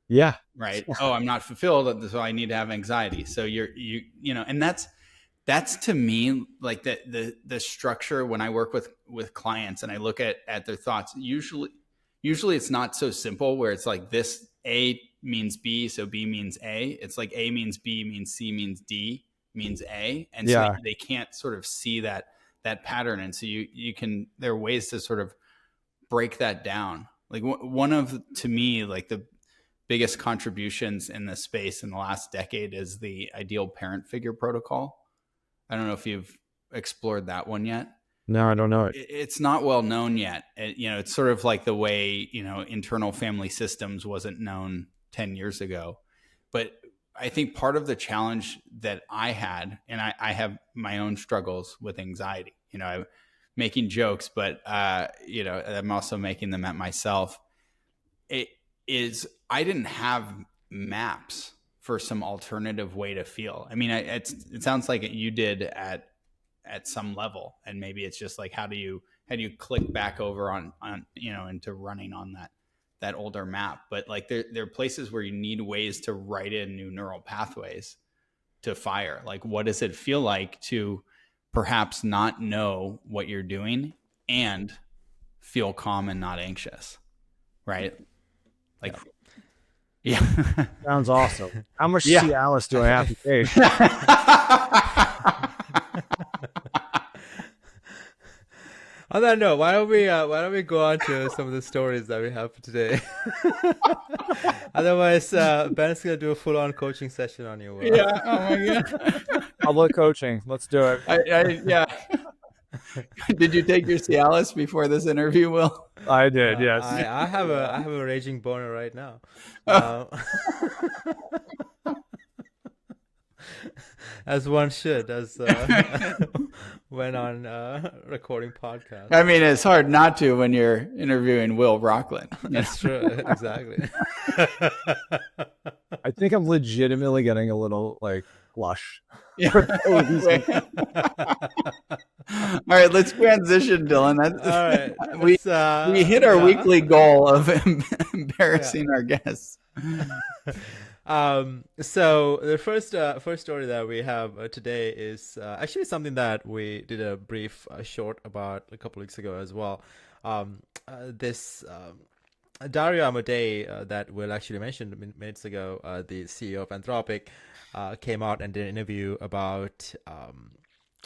Yeah. Right. Oh, I'm not fulfilled, so I need to have anxiety. So you know, and that's to me like the structure when I work with clients and I look at their thoughts. Usually it's not so simple where it's like this A means B, so B means A. It's like A means B means C means D means A, and so they can't sort of see that pattern. And so there are ways to sort of break that down. Like one of, to me, like the biggest contributions in this space in the last decade is the ideal parent figure protocol. I don't know if you've explored that one yet. No, I don't know it. It's not well known yet. It's sort of like the way, internal family systems wasn't known 10 years ago. But I think part of the challenge that I had, and I have my own struggles with anxiety, I'm making jokes, but, I'm also making them at myself. It is, I didn't have maps for some alternative way to feel. I mean, it sounds like you did at some level, and maybe it's just like, how do you click back over on into running on that older map? But like there are places where you need ways to write in new neural pathways to fire. Like, what does it feel like to perhaps not know what you're doing and feel calm and not anxious, right? Like, yeah. Sounds awesome. How much Cialis do I have to take? On that note, why don't we go on to some of the stories that we have for today? Otherwise, Ben's gonna do a full-on coaching session on you. Yeah. Oh my god. Public coaching. Let's do it. Yeah. Did you take your Cialis before this interview, Will? I did. Yes. I have a raging boner right now. As one should, as when on recording podcast. I mean, it's hard not to when you're interviewing Will Rocklin. That's true. Exactly. I think I'm legitimately getting a little like blush. Yeah. All right, let's transition, Dylan. All right. We hit our weekly goal of embarrassing our guests. So the first story that we have today is actually something that we did a brief short about a couple weeks ago as well. This Dario Amodei that Will actually mentioned minutes ago, the CEO of Anthropic, came out and did an interview about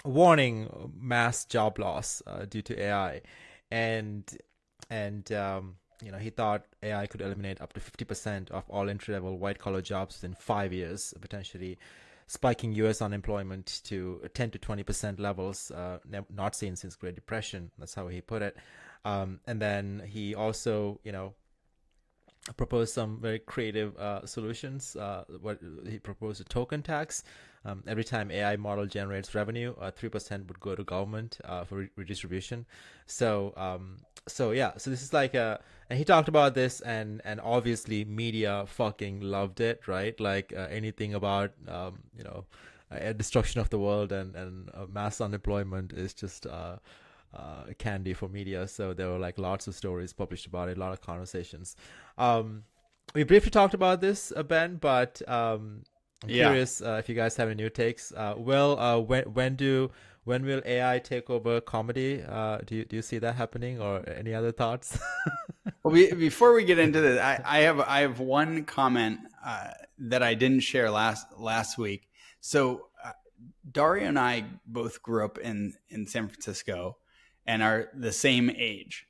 warning mass job loss due to AI, and he thought AI could eliminate up to 50% of all entry-level white-collar jobs within 5 years, potentially spiking U.S. unemployment to 10 to 20% levels not seen since Great Depression. That's how he put it. And then he also, proposed some very creative solutions. What he proposed a token tax. Every time AI model generates revenue, 3% would go to government for redistribution. So this is like and he talked about this, and obviously media fucking loved it, right? Like anything about destruction of the world and mass unemployment is just candy for media. So there were like lots of stories published about it, a lot of conversations. We briefly talked about this, Ben, but I'm curious if you guys have any new takes. When will AI take over comedy? Do you see that happening, or any other thoughts? Well, before we get into this, I have one comment that I didn't share last week. So Dario and I both grew up in San Francisco and are the same age.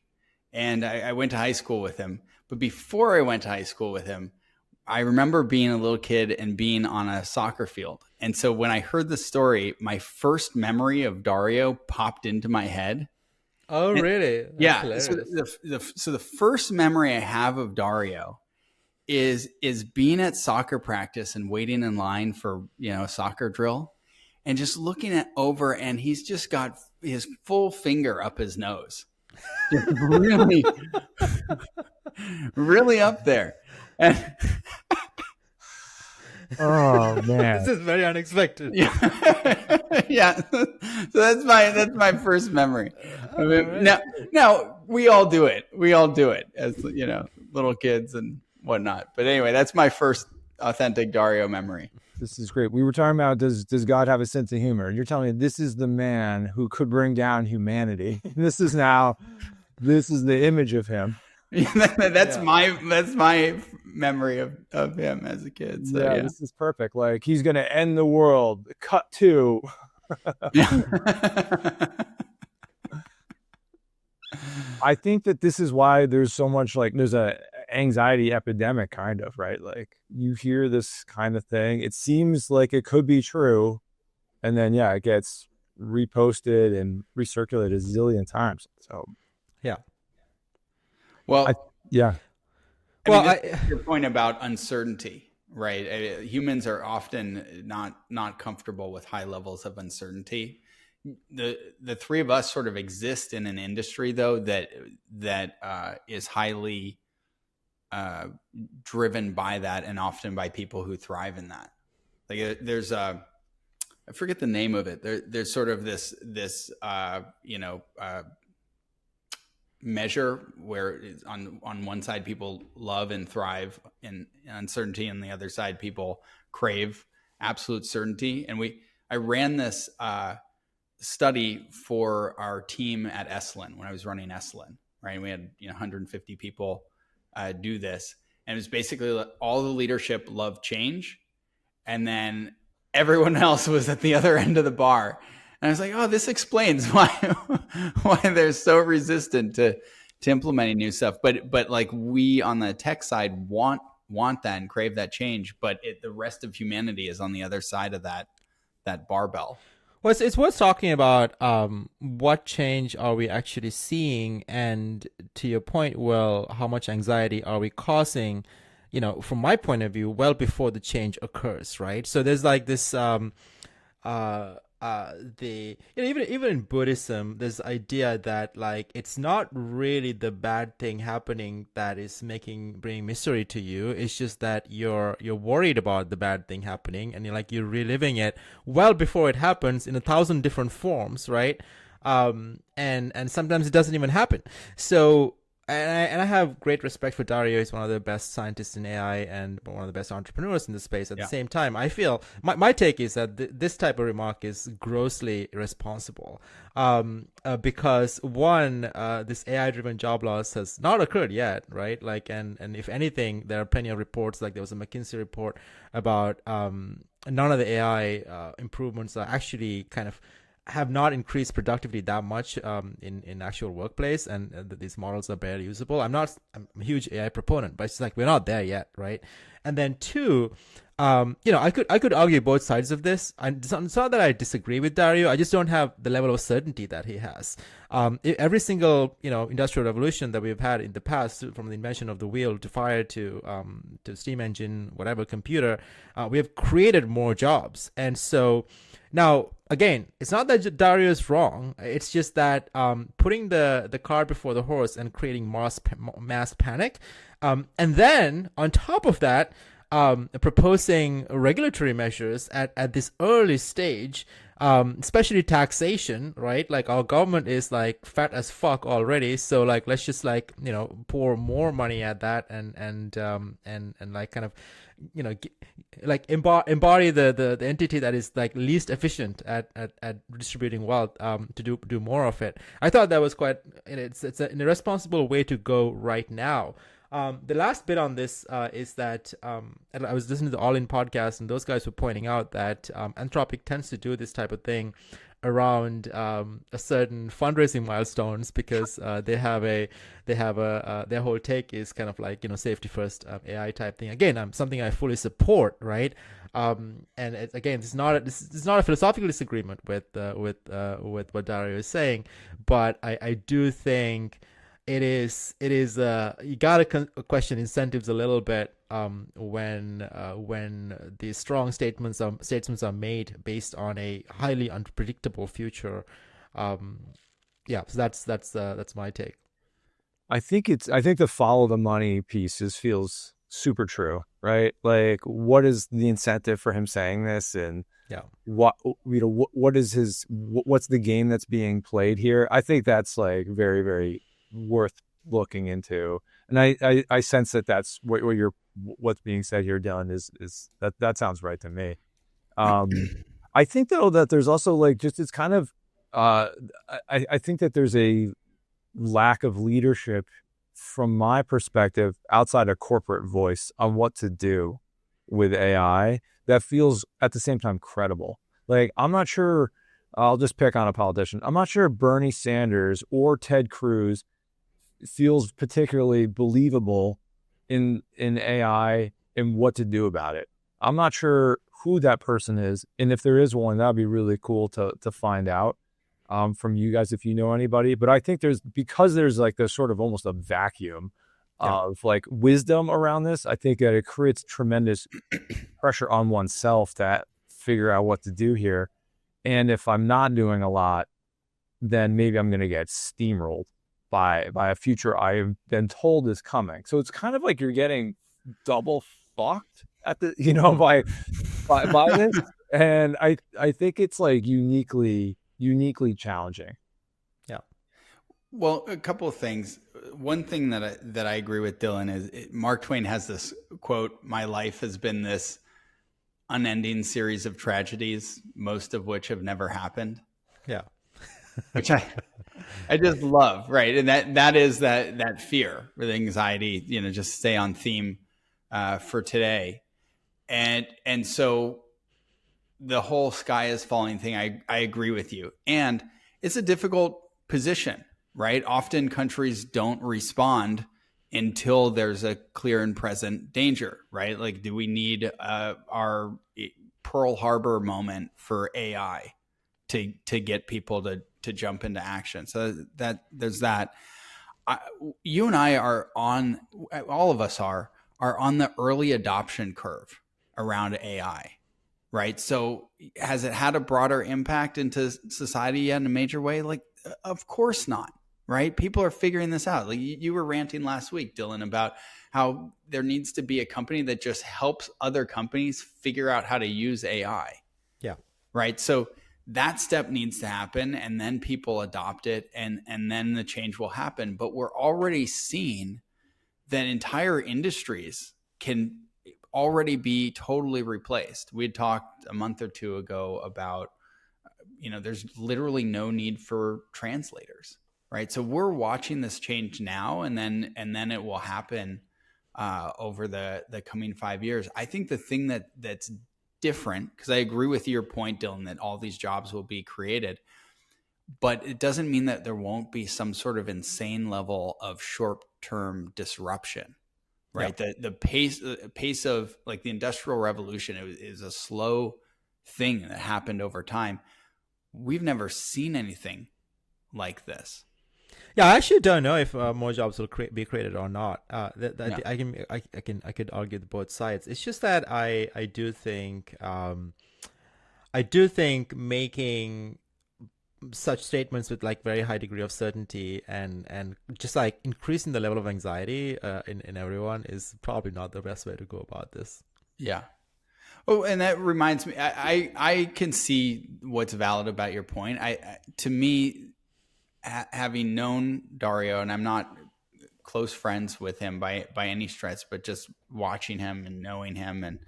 And I went to high school with him. But before I went to high school with him, I remember being a little kid and being on a soccer field. And so when I heard the story, my first memory of Dario popped into my head. Oh, really? That's hilarious. So the first memory I have of Dario is being at soccer practice and waiting in line for, a soccer drill, and just looking over, and he's just got his full finger up his nose. Really, really up there. And Oh man, This is very unexpected. yeah. So that's my first memory. I mean, now we all do it. We all do it as little kids and whatnot. But anyway, that's my first authentic Dario memory. this is great. We were talking about does God have a sense of humor? And you're telling me this is the man who could bring down humanity. This is the image of him. That's my memory of him as a kid. So, yeah. This is perfect. Like he's gonna end the world. Cut to. I think that this is why there's so much there's a anxiety epidemic kind of, right? Like you hear this kind of thing, it seems like it could be true, and then it gets reposted and recirculated a zillion times. So Yeah. Well, yeah. Your point about uncertainty, right? Humans are often not comfortable with high levels of uncertainty. The three of us sort of exist in an industry, though, that is highly driven by that, and often by people who thrive in that. Like there's I forget the name of it. There's sort of this measure where on one side people love and thrive in uncertainty, and the other side people crave absolute certainty. And I ran this study for our team at Esalen when I was running Esalen, right? And we had 150 people do this, and it was basically all the leadership loved change, and then everyone else was at the other end of the bar. And I was like, oh, this explains why they're so resistant to implementing new stuff. But like we on the tech side want that and crave that change, but the rest of humanity is on the other side of that barbell. Well, it's worth talking about what change are we actually seeing, and to your point, Will, how much anxiety are we causing? From my point of view, well before the change occurs, right? So there's like this. Even in Buddhism, there's the idea that like it's not really the bad thing happening that is bringing misery to you. It's just that you're worried about the bad thing happening, and you're reliving it well before it happens in 1,000 different forms, right? And sometimes it doesn't even happen. So. And I have great respect for Dario. He's one of the best scientists in AI and one of the best entrepreneurs in the space. At the same time, I feel my take is that this type of remark is grossly irresponsible, because one, this AI-driven job loss has not occurred yet, right? And if anything, there are plenty of reports. Like there was a McKinsey report about none of the AI improvements are actually kind of have not increased productivity that much in actual workplace, and these models are barely usable. I'm a huge AI proponent, but it's like we're not there yet, right? And then two, I could argue both sides of this. It's not that I disagree with Dario. I just don't have the level of certainty that he has. Every single industrial revolution that we've had in the past, from the invention of the wheel to fire to steam engine, whatever computer, we have created more jobs, and so. Now, again, it's not that Dario is wrong. It's just that putting the cart before the horse and creating mass panic. And then, on top of that, proposing regulatory measures at this early stage, especially taxation, right? Like our government is like fat as fuck already. So like, let's just pour more money at that and like kind of, like embody the entity that is like least efficient at distributing wealth to do more of it. I thought that was quite, it's an irresponsible way to go right now. The last bit on this is that and I was listening to the All In podcast, and those guys were pointing out that Anthropic tends to do this type of thing around a certain fundraising milestones, because their whole take is kind of like, safety first AI type thing. Again, something I fully support, right? And again, this is not a philosophical disagreement with what Dario is saying, but I do think it is you gotta question incentives a little bit when these strong statements are made based on a highly unpredictable future. So that's my take. I think the follow the money piece feels super true, right? Like, what is the incentive for him saying this, and what's the game that's being played here? I think that's like very, very worth looking into, and I sense that that's what's being said here, Dylan, is that sounds right to me. I think though that there's also like just it's kind of I think that there's a lack of leadership from my perspective outside a corporate voice on what to do with AI that feels at the same time credible. Like, I'm not sure, I'll just pick on a politician. I'm not sure Bernie Sanders or Ted Cruz feels particularly believable in AI and what to do about it. I'm not sure who that person is, and if there is one, that'd be really cool to find out from you guys if you know anybody. But I think because there's like this sort of almost a vacuum of like wisdom around this, I think that it creates tremendous pressure on oneself to figure out what to do here. And if I'm not doing a lot, then maybe I'm going to get steamrolled by a future I've been told is coming. So it's kind of like you're getting double fucked at the, by this. And I think it's like uniquely challenging. Yeah. Well, a couple of things. One thing that I agree with Dylan is Mark Twain has this quote: "My life has been this unending series of tragedies, most of which have never happened." Yeah. Which I just love, right? And that is that fear with anxiety, just stay on theme for today. And so the whole sky is falling thing, I agree with you. And it's a difficult position, right? Often countries don't respond until there's a clear and present danger, right? Like, do we need our Pearl Harbor moment for AI to get people to jump into action? So that there's that. You and I all of us are on the early adoption curve around AI. Right. So has it had a broader impact into society yet in a major way? Like, of course not. Right. People are figuring this out. Like, you were ranting last week, Dylan, about how there needs to be a company that just helps other companies figure out how to use AI. Yeah. Right. So that step needs to happen, and then people adopt it, and then the change will happen. But we're already seeing that entire industries can already be totally replaced. We had talked a month or two ago about, there's literally no need for translators, right? So we're watching this change now, and then it will happen over the coming 5 years. I think the thing that's different, because I agree with your point, Dylan, that all these jobs will be created, but it doesn't mean that there won't be some sort of insane level of short-term disruption. Right. Yeah. The pace of like the Industrial Revolution is a slow thing that happened over time. We've never seen anything like this. Yeah, I actually don't know if more jobs will be created or not. I could argue both sides. It's just that I do think making such statements with like very high degree of certainty and just like increasing the level of anxiety in everyone is probably not the best way to go about this. Yeah. Oh, and that reminds me, I can see what's valid about your point. To me, having known Dario, and I'm not close friends with him by any stretch, but just watching him and knowing him, and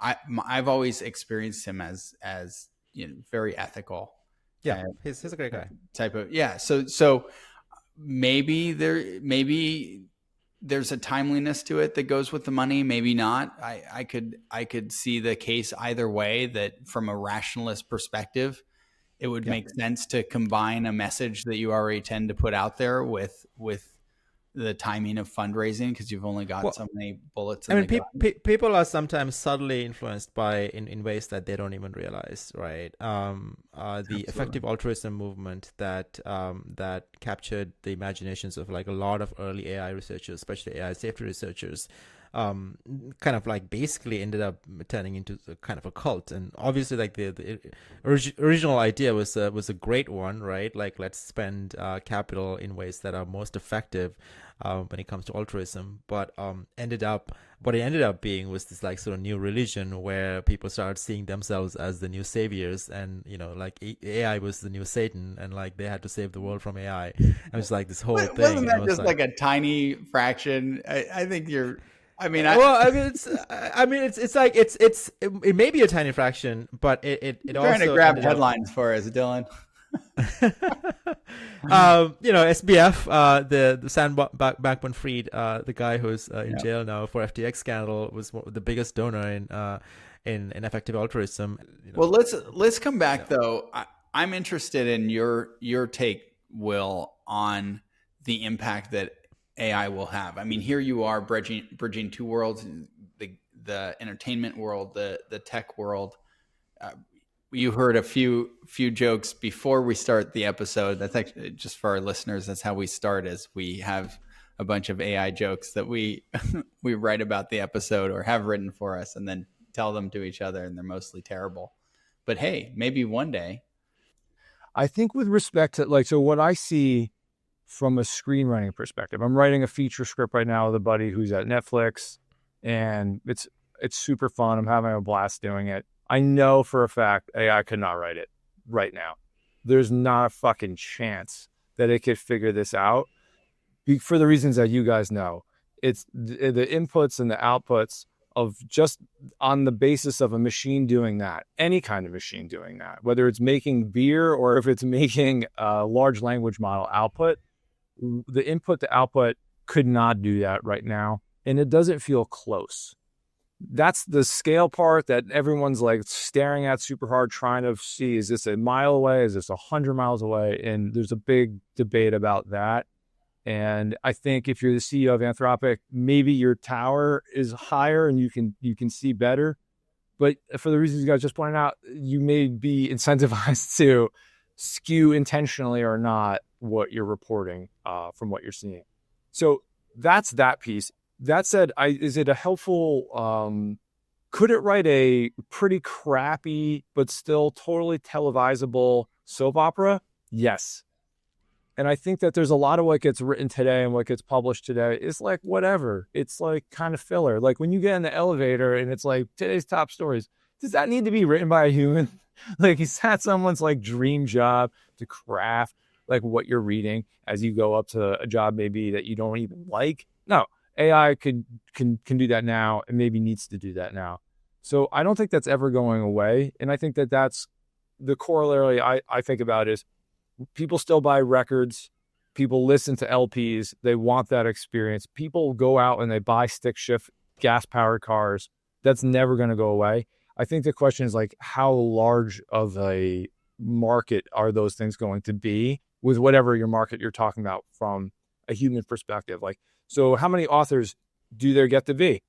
I've always experienced him as very ethical. Yeah, he's a great guy. So maybe there's a timeliness to it that goes with the money. Maybe not. I could see the case either way, that from a rationalist perspective, it would make sense to combine a message that you already tend to put out there with the timing of fundraising, because you've only got so many bullets. I mean, people are sometimes subtly influenced by in ways that they don't even realize, right? The effective altruism movement that captured the imaginations of like a lot of early AI researchers, especially AI safety researchers, kind of like basically ended up turning into a kind of a cult. And obviously, like the original idea was a great one, right? Like, let's spend capital in ways that are most effective when it comes to altruism. But what it ended up being was this like sort of new religion where people started seeing themselves as the new saviors, and like AI was the new Satan, and like they had to save the world from AI. And it was like this whole thing. Wasn't that just like a tiny fraction? I think you're. I mean, it may be a tiny fraction, but it also trying to grab headlines for us, Dylan. SBF, the Sam Bankman-Fried, the guy who's in jail now for FTX scandal, was the biggest donor in effective altruism. Well, let's come back though. I'm interested in your take, Will, on the impact that AI will have. I mean, here you are bridging two worlds: the entertainment world, the tech world. You heard a few jokes before we start the episode. That's actually, just for our listeners, that's how we start, is we have a bunch of AI jokes that we write about the episode or have written for us, and then tell them to each other, and they're mostly terrible. But hey, maybe one day. I think with respect to so what I see from a screenwriting perspective, I'm writing a feature script right now with a buddy who's at Netflix, and it's super fun. I'm having a blast doing it. I know for a fact AI could not write it right now. There's not a fucking chance that it could figure this out, for the reasons that you guys know. It's the inputs and the outputs of just on the basis of a machine doing that, any kind of machine doing that, whether it's making beer or if it's making a large language model output, the input to output could not do that right now. And it doesn't feel close. That's the scale part that everyone's like staring at super hard, trying to see, is this a mile away? Is this 100 miles away? And there's a big debate about that. And I think if you're the CEO of Anthropic, maybe your tower is higher and you can see better. But for the reasons you guys just pointed out, you may be incentivized to skew intentionally or not what you're reporting from what you're seeing. So that's that piece. That said, is it a helpful, could it write a pretty crappy but still totally televisable soap opera? Yes. And I think that there's a lot of what gets written today and what gets published today is like whatever. It's like kind of filler. Like when you get in the elevator and it's like today's top stories, does that need to be written by a human? Like, is that someone's like dream job to craft like what you're reading as you go up to a job maybe that you don't even like? No. AI can do that now, and maybe needs to do that now. So I don't think that's ever going away. And I think that that's the corollary I think about is people still buy records. People listen to LPs. They want that experience. People go out and they buy stick shift gas-powered cars. That's never going to go away. I think the question is like, how large of a market are those things going to be with whatever your market you're talking about from a human perspective? Like, so how many authors do there get to be?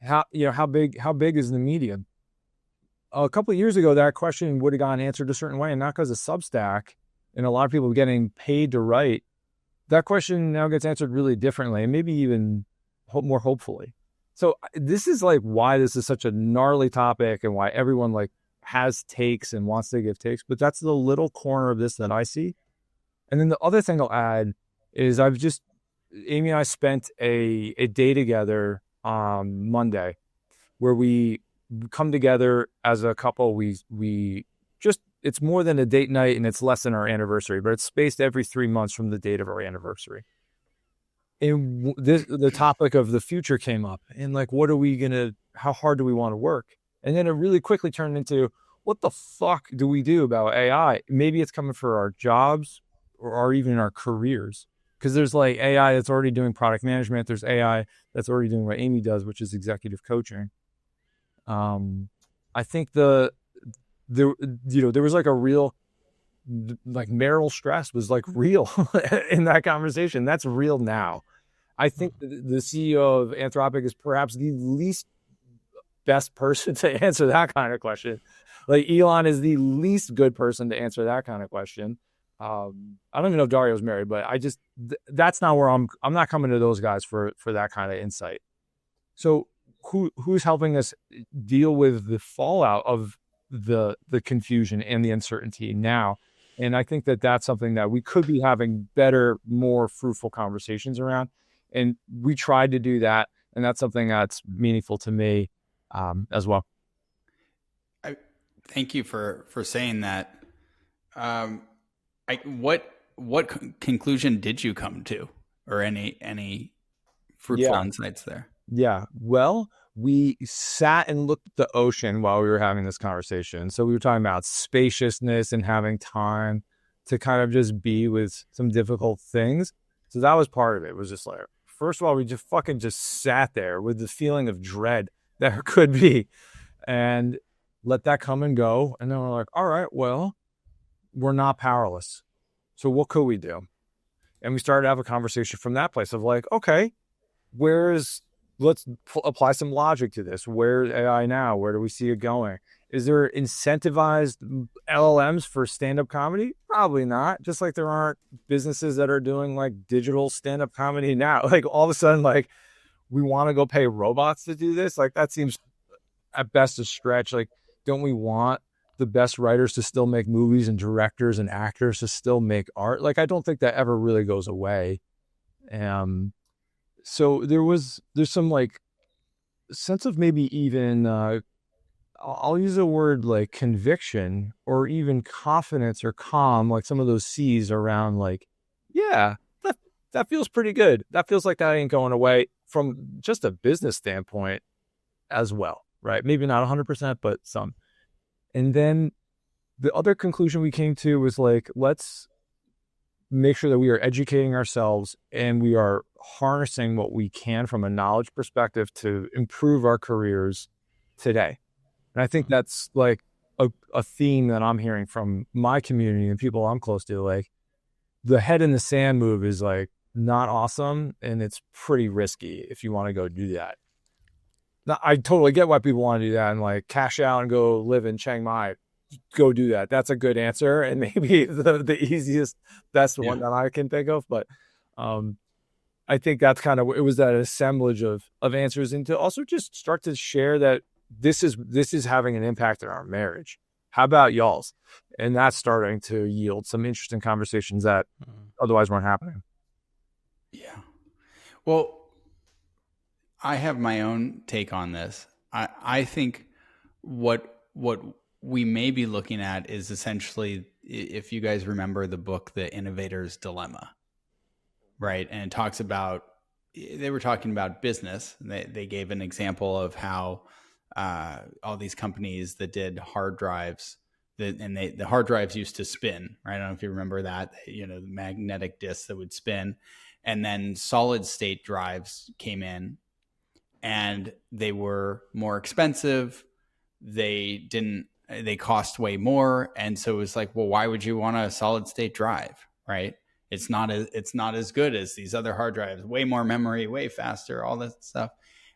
How big is the medium? A couple of years ago, that question would have gotten answered a certain way, and not because of Substack and a lot of people getting paid to write. That question now gets answered really differently, and maybe even more hopefully. So this is like why this is such a gnarly topic and why everyone like has takes and wants to give takes. But that's the little corner of this that I see. And then the other thing I'll add is Amy and I spent a day together on Monday where we come together as a couple. We just, it's more than a date night and it's less than our anniversary, but it's spaced every 3 months from the date of our anniversary. And the topic of the future came up and like, how hard do we want to work? And then it really quickly turned into, what the fuck do we do about AI? Maybe it's coming for our jobs or even our careers. Because there's like AI that's already doing product management. There's AI that's already doing what Amy does, which is executive coaching. I think there was like a real, like marital stress was like real in that conversation. That's real now. I think the CEO of Anthropic is perhaps the least best person to answer that kind of question. Like Elon is the least good person to answer that kind of question. I don't even know if Dario's married, but that's not where I'm not coming to those guys for that kind of insight. So who's helping us deal with the fallout of the confusion and the uncertainty now? And I think that's something that we could be having better, more fruitful conversations around. And we tried to do that. And that's something that's meaningful to me as well. Thank you for saying that. What conclusion did you come to, or any fruitful insights there? Yeah. Well, we sat and looked at the ocean while we were having this conversation. So we were talking about spaciousness and having time to kind of just be with some difficult things. So that was part of it. It was just like, first of all, we just fucking just sat there with the feeling of dread there could be and let that come and go. And then we're like, all right, well, we're not powerless. So what could we do? And we started to have a conversation from that place of like, okay, let's apply some logic to this. Where's AI now? Where do we see it going? Is there incentivized LLMs for stand-up comedy? Probably not. Just like there aren't businesses that are doing like digital stand-up comedy now. Like all of a sudden, like we want to go pay robots to do this. Like that seems at best a stretch. Like, don't we want the best writers to still make movies and directors and actors to still make art? Like, I don't think that ever really goes away. So there's some like sense of maybe even, I'll use a word like conviction or even confidence or calm, like some of those C's around like, yeah, that feels pretty good. That feels like that ain't going away from just a business standpoint as well, right? Maybe not 100%, but some. And then the other conclusion we came to was like, let's make sure that we are educating ourselves and we are harnessing what we can from a knowledge perspective to improve our careers today. And I think that's like a theme that I'm hearing from my community and people I'm close to. Like the head in the sand move is like not awesome. And it's pretty risky if you want to go do that. Now, I totally get why people want to do that and like cash out and go live in Chiang Mai. Go do that. That's a good answer. And maybe the easiest, that's the one that I can think of. But I think that's kind of, it was that assemblage of answers, and to also just start to share that this is having an impact on our marriage. How about y'all's? And that's starting to yield some interesting conversations that otherwise weren't happening. Yeah. Well, I have my own take on this. I think what we may be looking at is essentially, if you guys remember the book, The Innovator's Dilemma, right? And it talks about, they were talking about business. They gave an example of how all these companies that did hard drives, the hard drives used to spin, right? I don't know if you remember that, the magnetic discs that would spin. And then solid state drives came in and they were more expensive. They cost way more. And so it was like, well, why would you want a solid state drive, right? It's not as good as these other hard drives, way more memory, way faster, all that stuff.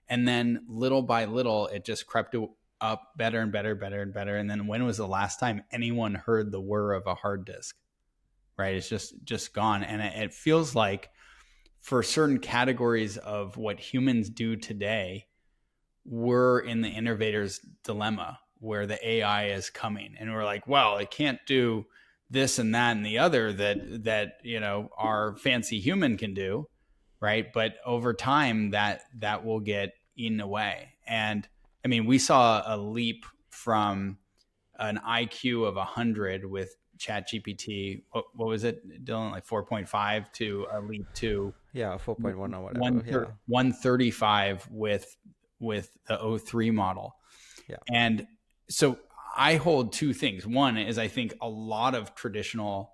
And then little by little, it just crept up better and better, better and better. And then when was the last time anyone heard the whir of a hard disk, right? It's just gone. And it feels like for certain categories of what humans do today, we're in the innovator's dilemma where the AI is coming. And we're like, well, it can't do this and that and the other that our fancy human can do, right? But over time, that will get eaten away. And I mean, we saw a leap from an IQ of 100 with ChatGPT. What was it, Dylan? Like 4.5 to a leap to 4.1 or whatever. 135 with the O3 model. Yeah. And so I hold two things. One is I think a lot of traditional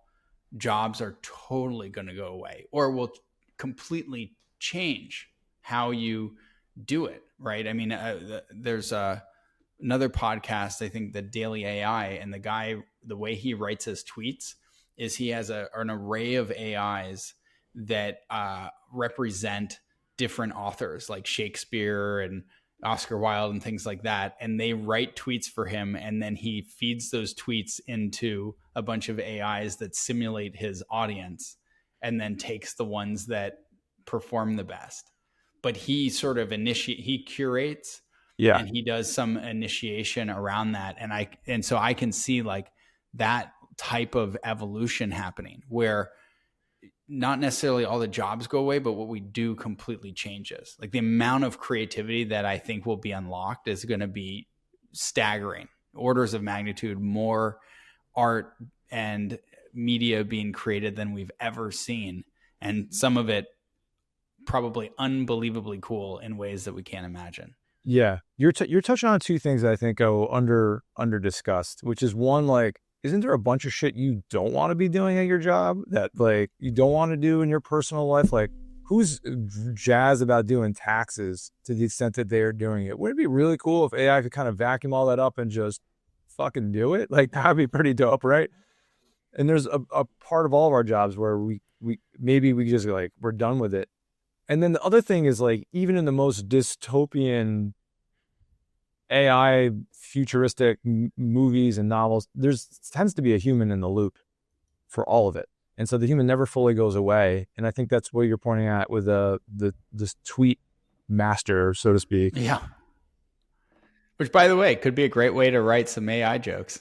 jobs are totally going to go away or will completely change how you do it, right? I mean, there's another podcast, I think, the Daily AI, and the guy, the way he writes his tweets is he has an array of AIs that represent different authors like Shakespeare and Oscar Wilde and things like that. And they write tweets for him. And then he feeds those tweets into a bunch of AIs that simulate his audience and then takes the ones that perform the best. But he sort of he curates, and he does some initiation around that. And so I can see like that type of evolution happening where not necessarily all the jobs go away, but what we do completely changes. Like the amount of creativity that I think will be unlocked is going to be staggering. Orders of magnitude more art and media being created than we've ever seen. And some of it probably unbelievably cool in ways that we can't imagine. Yeah. You're touching on two things that I think go under discussed, which is one, like, isn't there a bunch of shit you don't want to be doing at your job that like you don't want to do in your personal life? Like, who's jazzed about doing taxes to the extent that they're doing it? Wouldn't it be really cool if AI could kind of vacuum all that up and just fucking do it? Like, that'd be pretty dope, right? And there's a part of all of our jobs where we maybe we just like, we're done with it. And then the other thing is like, even in the most dystopian AI futuristic movies and novels, tends to be a human in the loop for all of it. And so the human never fully goes away. And I think that's what you're pointing at with this tweet master, so to speak. Yeah. Which, by the way, could be a great way to write some AI jokes.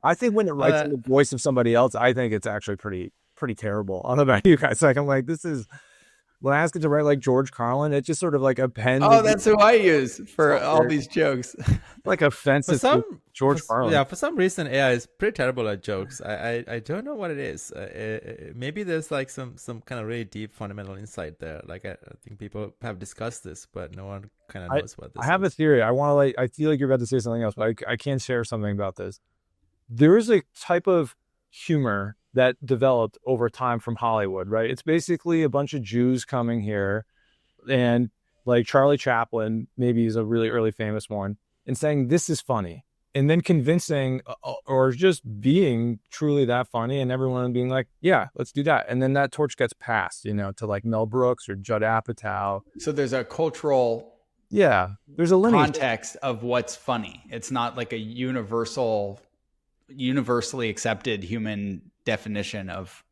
I think when it writes in the voice of somebody else, I think it's actually pretty terrible. I don't know about you guys. Like, I'm like, when I ask it to write like George Carlin, it's just sort of like append. Oh, that's who I use for all these jokes. Like offensive to George Carlin. Yeah, for some reason AI is pretty terrible at jokes. I don't know what it is. Maybe there's like some kind of really deep fundamental insight there. Like I think people have discussed this, but no one kind of knows what this is. I have a theory. I feel like you're about to say something else, but I can share something about this. There is a type of humor that developed over time from Hollywood, right? It's basically a bunch of Jews coming here, and like Charlie Chaplin, maybe he's a really early famous one, and saying, this is funny. And then convincing or just being truly that funny, and everyone being like, yeah, let's do that. And then that torch gets passed, to like Mel Brooks or Judd Apatow. So there's a cultural there's a lineage. Context of what's funny. It's not like a universally accepted human definition of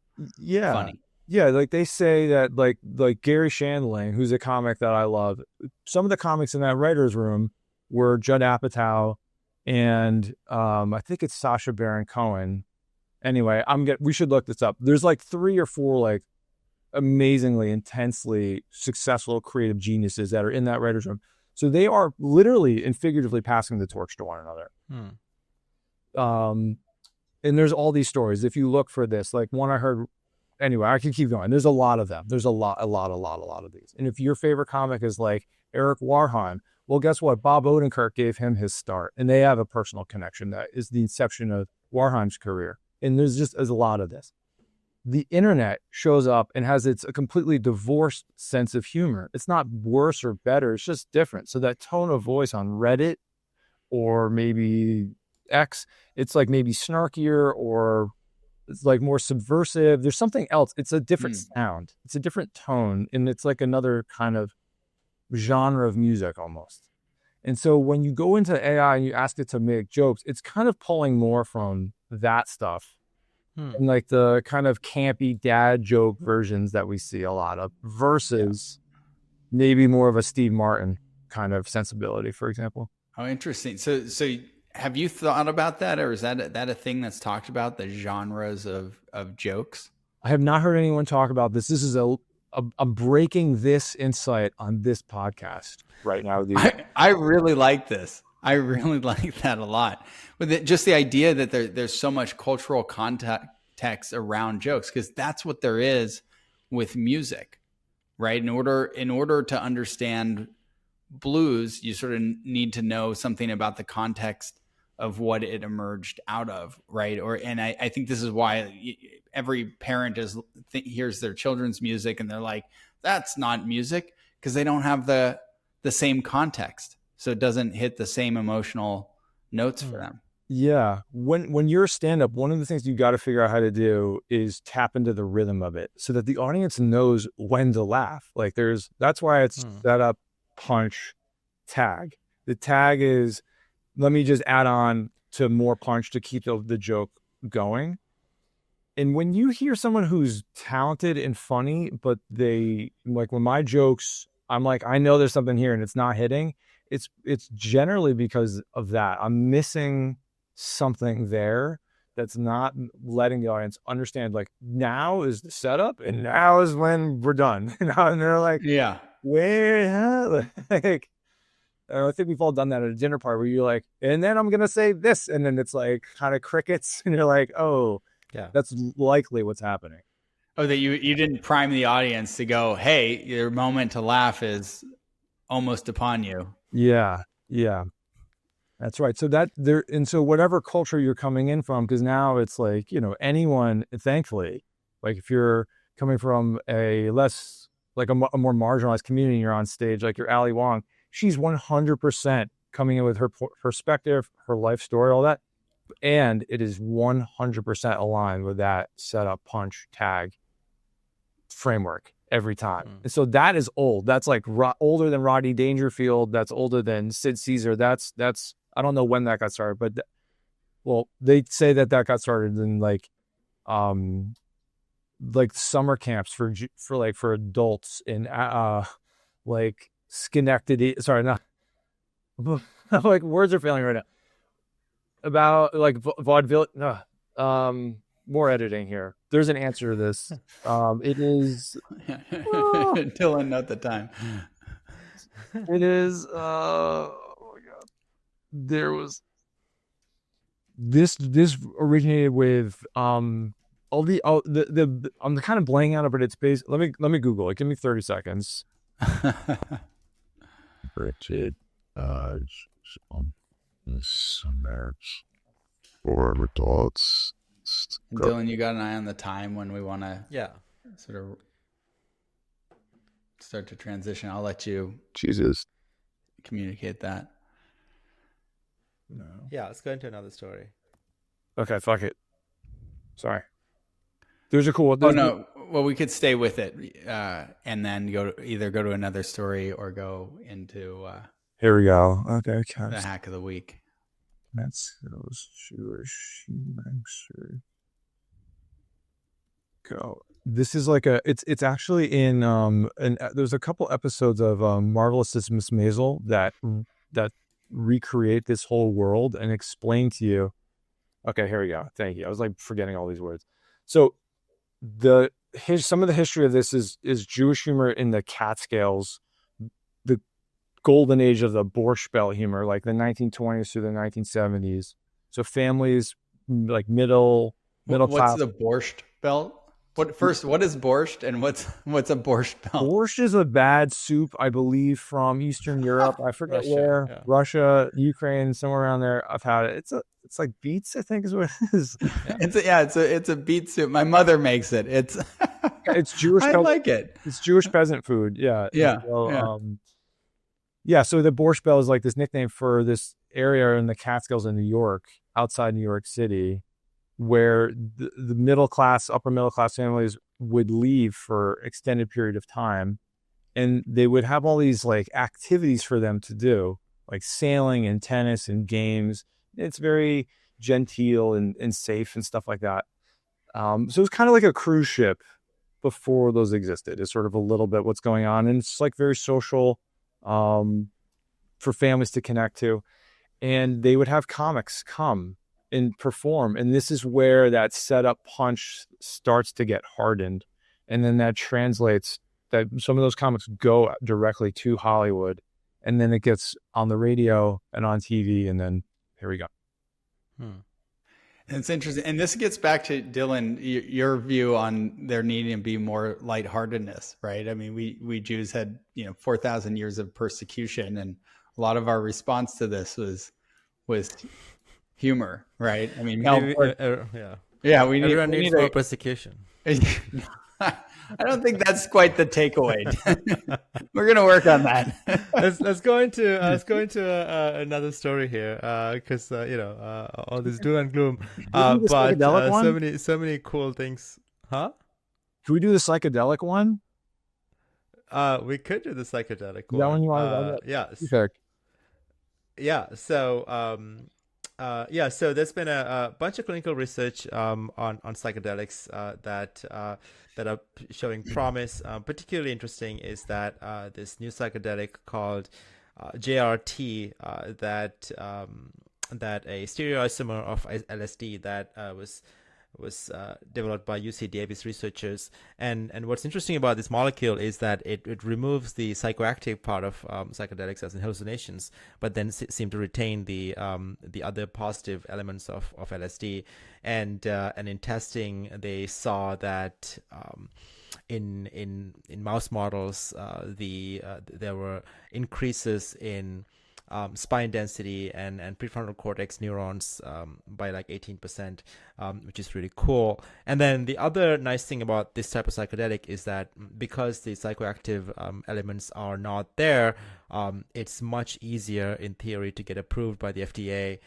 funny. Yeah, like they say that like Gary Shandling, who's a comic that I love, some of the comics in that writer's room were Judd Apatow and I think it's Sacha Baron Cohen. Anyway, we should look this up. There's like 3 or 4 like amazingly, intensely successful creative geniuses that are in that writer's room. So they are literally and figuratively passing the torch to one another. And there's all these stories. If you look for this, like one I heard, anyway, I can keep going. There's a lot of them. There's a lot of these. And if your favorite comic is like Eric Warheim, well, guess what? Bob Odenkirk gave him his start, and they have a personal connection that is the inception of Warheim's career. And there's a lot of this. The internet shows up and has a completely divorced sense of humor. It's not worse or better. It's just different. So that tone of voice on Reddit or maybe X, it's like maybe snarkier or it's like more subversive. There's something else. It's a different sound. It's a different tone. And it's like another kind of genre of music almost. And so when you go into AI and you ask it to make jokes, it's kind of pulling more from that stuff. And like the kind of campy dad joke versions that we see a lot of versus maybe more of a Steve Martin kind of sensibility, for example. Oh, interesting. So have you thought about that, or is that a thing that's talked about, the genres of jokes? I have not heard anyone talk about this. This is I'm breaking this insight on this podcast right now. I really like this. I really like that a lot. With just the idea that there's so much cultural context around jokes, because that's what there is with music, right? In order to understand blues, you sort of need to know something about the context of what it emerged out of, right? And I think this is why every parent hears their children's music and they're like, that's not music, because they don't have the same context. So it doesn't hit the same emotional notes for them. Yeah. When you're a stand-up, one of the things you got to figure out how to do is tap into the rhythm of it so that the audience knows when to laugh. Like that's why it's set up, punch, tag. The tag is, let me just add on to more punch to keep the joke going. And when you hear someone who's talented and funny, but they, like when my jokes, I'm like, I know there's something here and it's not hitting. It's generally because of that. I'm missing something there that's not letting the audience understand, like, now is the setup and now is when we're done. And they're like, yeah, where? Like, I think we've all done that at a dinner party where you're like, and then I'm going to say this. And then it's like kind of crickets. And you're like, oh, yeah, that's likely what's happening. Oh, that you didn't prime the audience to go, hey, your moment to laugh is almost upon you. Yeah. Yeah. That's right. So so whatever culture you're coming in from, because now it's like, anyone, thankfully, like if you're coming from a less, like a more marginalized community and you're on stage, like your Ali Wong, she's 100% coming in with her perspective, her life story, all that. And it is 100% aligned with that setup, punch, tag framework every time. And so that is old. That's like older than Rodney Dangerfield. That's older than Sid Caesar. That's I don't know when that got started, but they say that got started in like summer camps for adults in like Schenectady. Sorry, not like words are failing right now. About like vaudeville. More editing here. There's an answer to this. It is. Dylan, note the time. It is. Oh my god. There was this originated with I'm kind of blanking out, but it's based. Let me Google it. Give me 30 seconds. Richard, summers for adults. Dylan, you got an eye on the time when we want to sort of start to transition. I'll let you communicate that. No. Yeah, let's go into another story. Okay, fuck it. Sorry. There's a cool. Oh no. Well, we could stay with it, and then either go to another story or go into. Here we go. Okay. The hack of the week. That's go. This is like it's actually in and there's a couple episodes of Marvelous Miss Maisel that recreate this whole world and explain to you. Okay, here we go. Thank you. I was like forgetting all these words. So some of the history of this is Jewish humor in the Catskills, the golden age of the Borscht Belt humor, like the 1920s through the 1970s. So families like middle class. What's the Borscht Belt? What is borscht and what's a borscht belt? Borscht is a bad soup, I believe, from Eastern Europe. I forget where. Yeah. Russia, Ukraine, somewhere around there. I've had it. It's like beets, I think is what it is. Yeah. It's a beet soup. My mother makes it. It's Jewish. I like it. It's Jewish peasant food. Yeah. Yeah. So, so the Borscht Belt is like this nickname for this area in the Catskills in New York, outside New York City, where the middle class, upper middle class families would leave for extended period of time. And they would have all these like activities for them to do, like sailing and tennis and games. It's very genteel and safe and stuff like that. So it's kind of like a cruise ship before those existed. It's sort of a little bit what's going on. And it's like very social for families to connect to. And they would have comics come and perform. And this is where that setup punch starts to get hardened. And then that translates that some of those comics go directly to Hollywood. And then it gets on the radio and on TV. And then here we go. It's interesting. And this gets back to Dylan, your view on there needing to be more lightheartedness, right? I mean, we Jews had, 4,000 years of persecution, and a lot of our response to this was humor, right? I mean, Yeah. yeah, we need, Everyone we needs need more persecution. I don't think that's quite the takeaway. We're gonna work on that. Let's go into another story here, because all this doom and gloom, do the but psychedelic one? so many cool things, huh? Can we do the psychedelic one? We could do the psychedelic Is that one you wanted? Yes. Okay. Yeah. So there's been a bunch of clinical research on psychedelics that are showing promise. Particularly interesting is that this new psychedelic called JRT, that a stereoisomer of LSD that was developed by UC Davis researchers. And what's interesting about this molecule is that it removes the psychoactive part of psychedelics as in hallucinations, but then seem to retain the other positive elements of LSD. And in testing, they saw that in mouse models, there were increases in spine density and prefrontal cortex neurons by like 18%, which is really cool. And then the other nice thing about this type of psychedelic is that because the psychoactive elements are not there, it's much easier in theory to get approved by the FDA.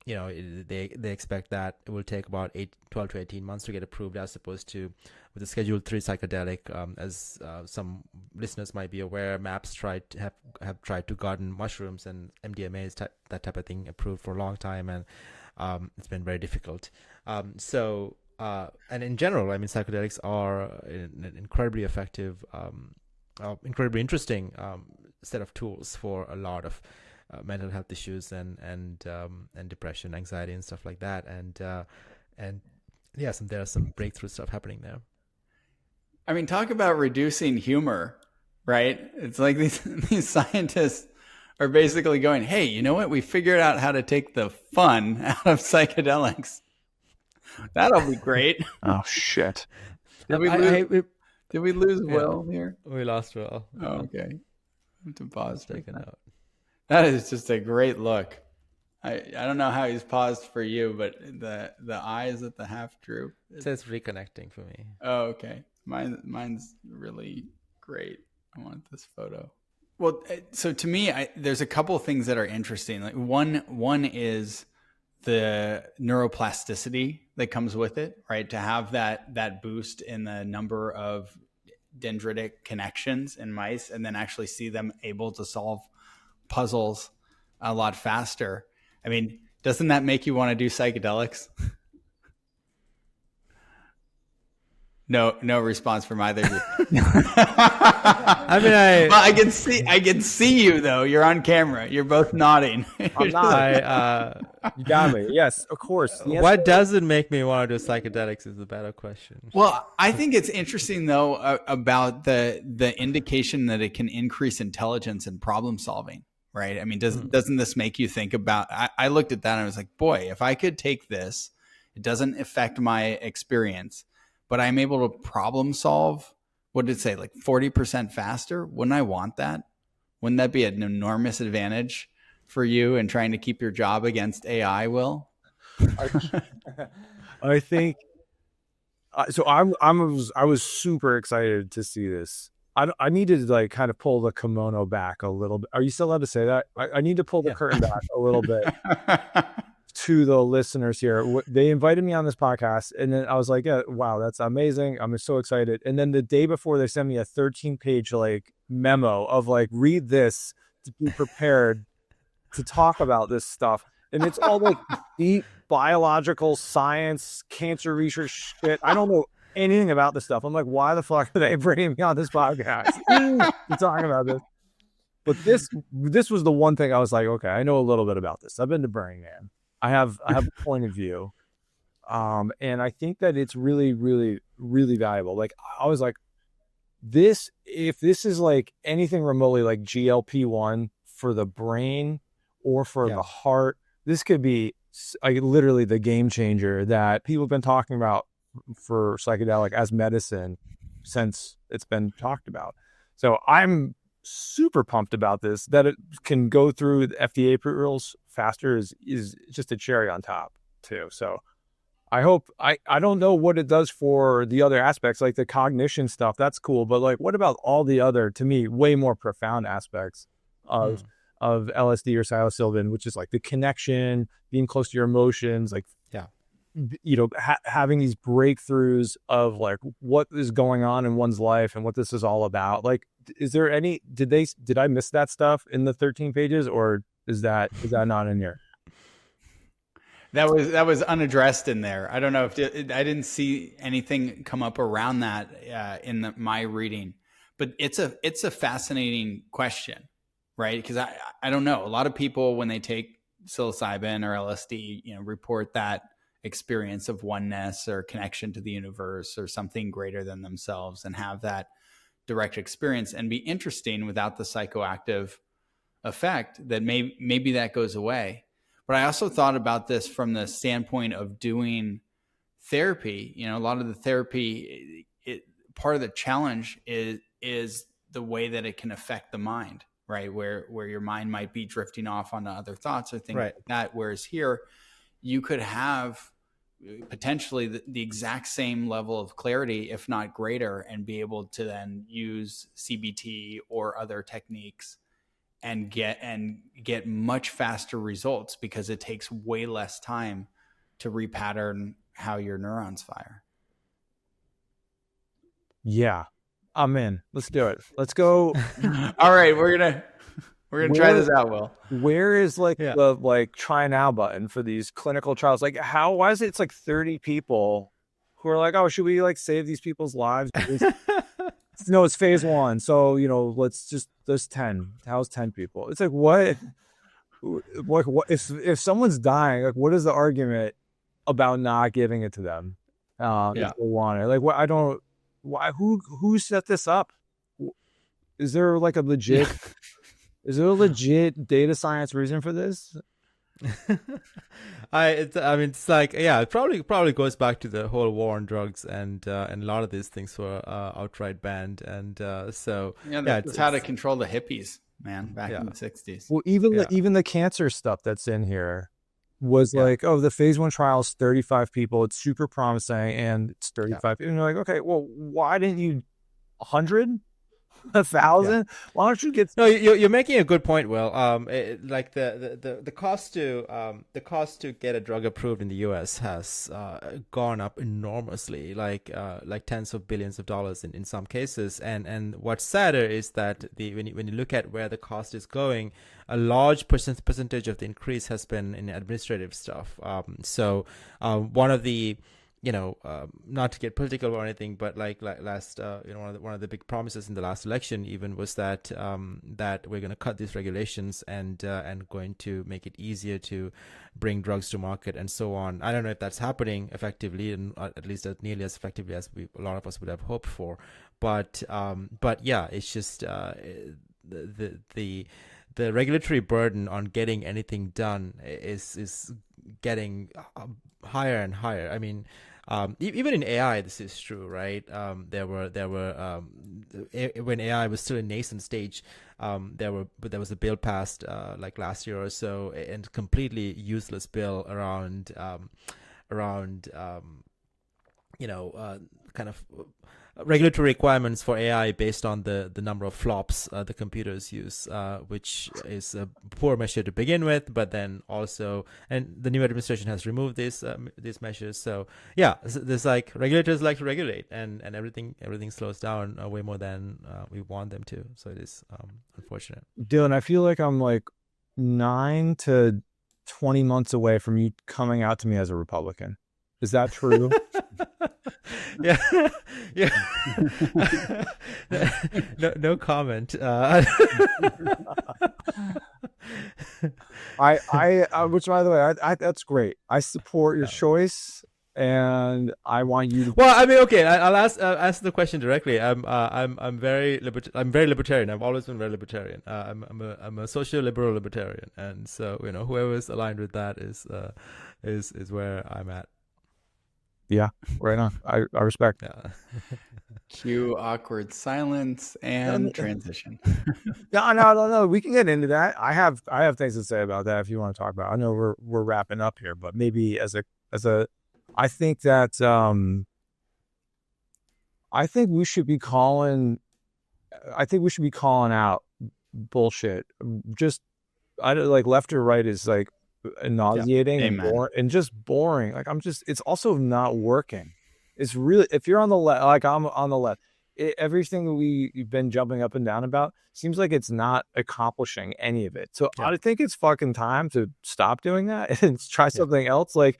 They expect that it will take about 12 to 18 months to get approved, as opposed to with the Schedule 3 psychedelic. As some listeners might be aware, MAPS have tried to garden mushrooms and MDMA, that type of thing, approved for a long time, and it's been very difficult. And in general, I mean, psychedelics are an incredibly effective, incredibly interesting set of tools for a lot of mental health issues and depression, anxiety, and stuff like that. And yeah, there are some breakthrough stuff happening there. I mean, talk about reducing humor, right? It's like these scientists are basically going, "Hey, you know what? We figured out how to take the fun out of psychedelics. That'll be great." Oh shit! Did we lose Will here? We lost Will. Oh, okay. I have to pause. Take a note. That is just a great look. I don't know how he's paused for you, but the eyes at the half droop. It says reconnecting for me. Oh, okay. Mine's really great. I want this photo. Well, so to me, there's a couple of things that are interesting. Like one is the neuroplasticity that comes with it, right? To have that boost in the number of dendritic connections in mice, and then actually see them able to solve puzzles a lot faster. I mean, doesn't that make you want to do psychedelics? No response from either of you. I mean, well, I can see you though. You're on camera. You're both nodding. I'm not. You got me. Yes, of course. Yes. What doesn't make me want to do psychedelics is the better question. Well, I think it's interesting though about the indication that it can increase intelligence and problem solving. Right. I mean, doesn't this make you think about, I looked at that and I was like, boy, if I could take this, it doesn't affect my experience, but I'm able to problem solve. What did it say? Like 40% faster. Wouldn't I want that? Wouldn't that be an enormous advantage for you in trying to keep your job against AI, Will? I think, so I was super excited to see this. I needed to like kind of pull the kimono back a little bit. Are you still allowed to say that? I need to pull the curtain back a little bit to the listeners here. They invited me on this podcast, and then I was like, yeah, wow, that's amazing. I'm so excited. And then the day before, they sent me a 13-page like memo of like, read this to be prepared to talk about this stuff. And it's all like deep biological science, cancer research shit. I don't know anything about this stuff. I'm like, why the fuck are they bringing me on this podcast to talk about this? But this was the one thing I was like, okay, I know a little bit about this. I've been to Burning Man. I have a point of view, and I think that it's really, really, really valuable. Like I was like, if this is like anything remotely like GLP-1 for the brain or for the heart, this could be like literally the game changer that people have been talking about for psychedelic as medicine since it's been talked about. So I'm super pumped about this, that it can go through the FDA approvals faster is just a cherry on top too. So I hope I don't know what it does for the other aspects, like the cognition stuff. That's cool, but like, what about all the other, to me, way more profound aspects of LSD or psilocybin, which is like the connection, being close to your emotions, like having these breakthroughs of like what is going on in one's life and what this is all about. Like, is there any? Did I miss that stuff in the 13 pages, or is that not in here? That was unaddressed in there. I don't know if I didn't see anything come up around that in my reading, but it's a fascinating question, right? Because I don't know. A lot of people, when they take psilocybin or LSD, report that experience of oneness or connection to the universe or something greater than themselves, and have that direct experience, and be interesting without the psychoactive effect that maybe that goes away. But I also thought about this from the standpoint of doing therapy. A lot of the therapy, part of the challenge is the way that it can affect the mind, right? Where your mind might be drifting off onto other thoughts or things like that. Whereas here, you could have potentially the exact same level of clarity, if not greater, and be able to then use CBT or other techniques and get much faster results, because it takes way less time to repattern how your neurons fire. Yeah, I'm in. Let's do it. Let's go. All right, we're gonna try this out, Will. Where is the like try now button for these clinical trials? Like, why is it? It's like 30 people who are like, oh, should we like save these people's lives? No, it's phase 1. So, there's 10. How's 10 people? It's like, what if someone's dying, like, what is the argument about not giving it to them? If they want it? Like, who set this up? Is there like is there a legit data science reason for this? It's like, it probably goes back to the whole war on drugs, and a lot of these things were outright banned, and so that's how to control the hippies, man, back in the 60s. Well, even the cancer stuff that's in here was like, oh, the phase 1 trial is 35 people, it's super promising, and it's 35 people. And you're like, okay, well, why didn't you 100? 1,000? Why don't you get? No, you're making a good point, Will. Like the cost to get a drug approved in the U.S. has gone up enormously, like tens of billions of dollars in some cases. And what's sadder is that when you look at where the cost is going, a large percentage of the increase has been in administrative stuff. So one of the not to get political or anything, but like last, one of the big promises in the last election even was that that we're going to cut these regulations and going to make it easier to bring drugs to market and so on. I don't know if that's happening effectively, and at least nearly as effectively as a lot of us would have hoped for. But yeah, it's just the regulatory burden on getting anything done is getting higher and higher. I mean, even in AI, this is true, right? There were when AI was still in nascent stage, there was a bill passed like last year or so, and completely useless bill around kind of regulatory requirements for AI based on the number of flops the computers use, which is a poor measure to begin with, but then also, and the new administration has removed these measures. So yeah, there's like regulators like to regulate, and everything slows down way more than we want them to. So it is unfortunate. Dylan, I feel like I'm like 9 to 20 months away from you coming out to me as a Republican. Is that true? Yeah. No comment. Which, by the way, I that's great. I support your choice, and I want you to. Well, I mean, okay, I'll ask the question directly. I'm very libertarian. I've always been very libertarian. I'm a social liberal libertarian, and so whoever's aligned with that is where I'm at. Yeah, right on. I respect. Yeah. Cue awkward silence and transition. No. We can get into that. I have things to say about that if you want to talk about it. I know we're wrapping up here, but maybe as a I think that I think we should be calling out bullshit. Just I don't like left or right is like nauseating and just boring. Like it's also not working. It's really, if you're on the left, like I'm on the left, everything we've been jumping up and down about seems like it's not accomplishing any of it. So I think it's fucking time to stop doing that and try something else. Like,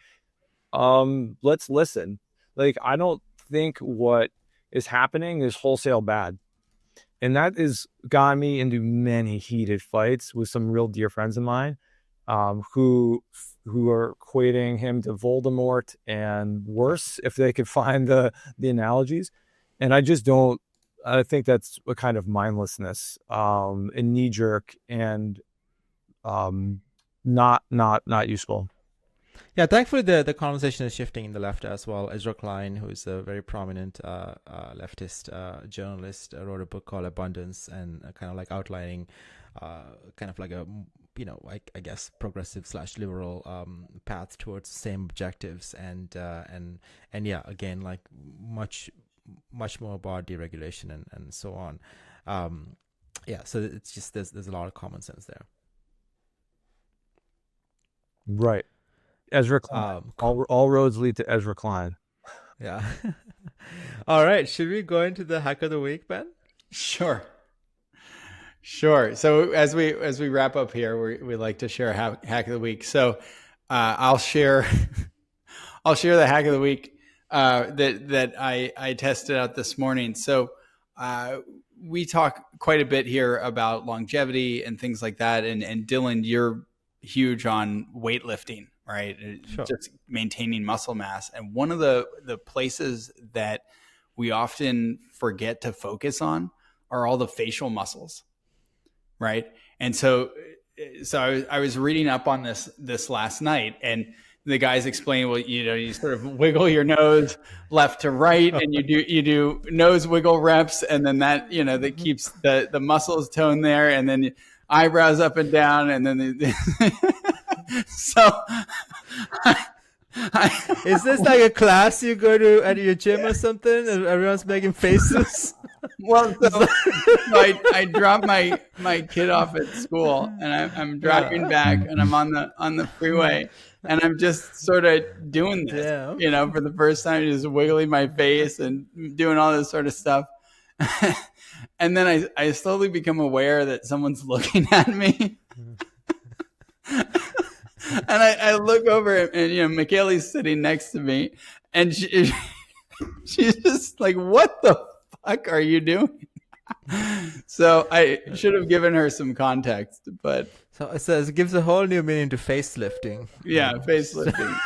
let's listen. Like, I don't think what is happening is wholesale bad. And that has gotten me into many heated fights with some real dear friends of mine, who are equating him to Voldemort and worse, if they could find the analogies. And I just don't. I think that's a kind of mindlessness, and knee jerk, and not useful. Yeah, thankfully the conversation is shifting in the left as well. Ezra Klein, who is a very prominent leftist journalist, wrote a book called Abundance, and kind of like outlining kind of like a, you know, I guess progressive / liberal path towards the same objectives, and yeah, again, like much more about deregulation and so on. Yeah, so it's just there's a lot of common sense there. Right. Ezra Klein. All roads lead to Ezra Klein. Yeah. All right. Should we go into the hack of the week, Ben? Sure. So as we wrap up here, we like to share a hack of the week. So I'll share the hack of the week that I tested out this morning. So we talk quite a bit here about longevity and things like that. And Dylan, you're huge on weightlifting, right? Sure. Just maintaining muscle mass. And one of the places that we often forget to focus on are all the facial muscles, right? And so I was reading up on this last night, and the guys explain, well, you sort of wiggle your nose left to right, and you do nose wiggle reps, and then that that keeps the muscles toned there, and then eyebrows up and down, and then so is this like a class you go to at your gym or something, and everyone's making faces? Well, so I dropped my kid off at school, and I'm driving back, and I'm on the freeway, and I'm just sort of doing this, for the first time, just wiggling my face and doing all this sort of stuff. And then I slowly become aware that someone's looking at me. And I look over, and Michaeli's sitting next to me, and she's just like, what the fuck are you doing? So I should have given her some context, but so it gives a whole new meaning to facelifting. Yeah, facelifting.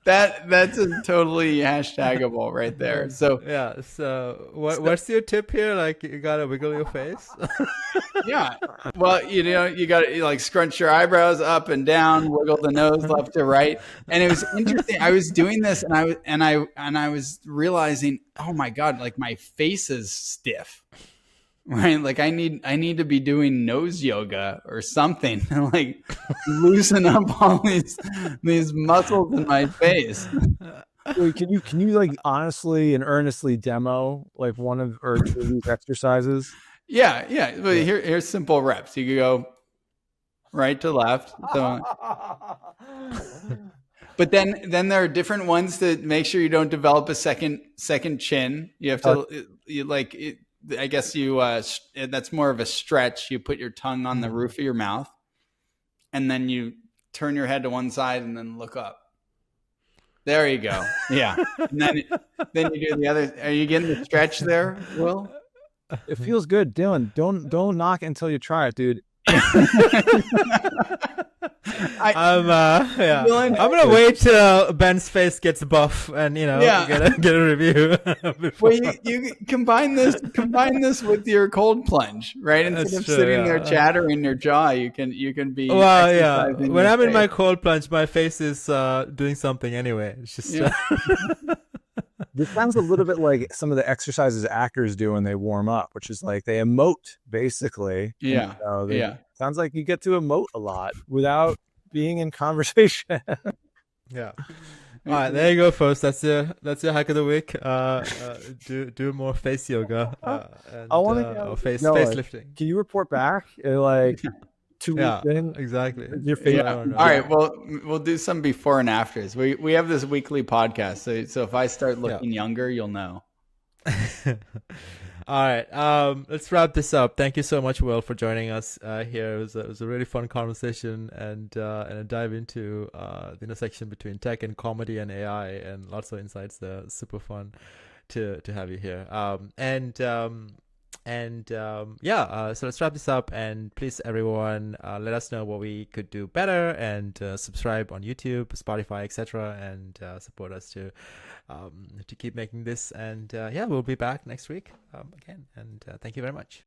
That's a totally hashtagable right there. So yeah. So what's your tip here? Like, you gotta wiggle your face. Yeah. Well, you gotta like scrunch your eyebrows up and down, wiggle the nose left to right. And it was interesting. I was doing this, and I was realizing, oh my God, like my face is stiff. Right, like I need to be doing nose yoga or something to like loosen up all these muscles in my face. Wait, can you like honestly and earnestly demo like one of or two of these exercises? Yeah. Well, here's simple reps. You could go right to left. So, but then there are different ones to make sure you don't develop a second chin. You have to I guess that's more of a stretch. You put your tongue on the roof of your mouth, and then you turn your head to one side and then look up. There you go. Yeah. And then you do the other. Are you getting the stretch there, Will? It feels good, Dylan. Don't knock it until you try it, dude. Yeah. Dylan- I'm gonna wait till Ben's face gets buff and get a review. Well, you combine this with your cold plunge, right? Instead That's of true, sitting yeah. there chattering your jaw, you can be. Well, yeah. exercising When your I'm in my face. cold plunge, my face is doing something anyway. It's just Yeah. This sounds a little bit like some of the exercises actors do when they warm up, which is like they emote basically. Yeah. Yeah. Sounds like you get to emote a lot without being in conversation. yeah. All right, there you go, folks. That's your hack of the week. Do more face yoga. And, I want or to face like, lifting. can you report back in like 2 weeks Yeah, in? exactly. Your favorite. Yeah. I don't know. All right. Well, we'll do some before and afters. We have this weekly podcast, so if I start looking younger, you'll know. All right. Let's wrap this up. Thank you so much, Will, for joining us here. It was a really fun conversation and a dive into the intersection between tech and comedy and AI and lots of insights there. Super fun to have you here. So let's wrap this up, and please everyone let us know what we could do better, and subscribe on YouTube, Spotify, etc., and support us to keep making this. And we'll be back next week again, and thank you very much.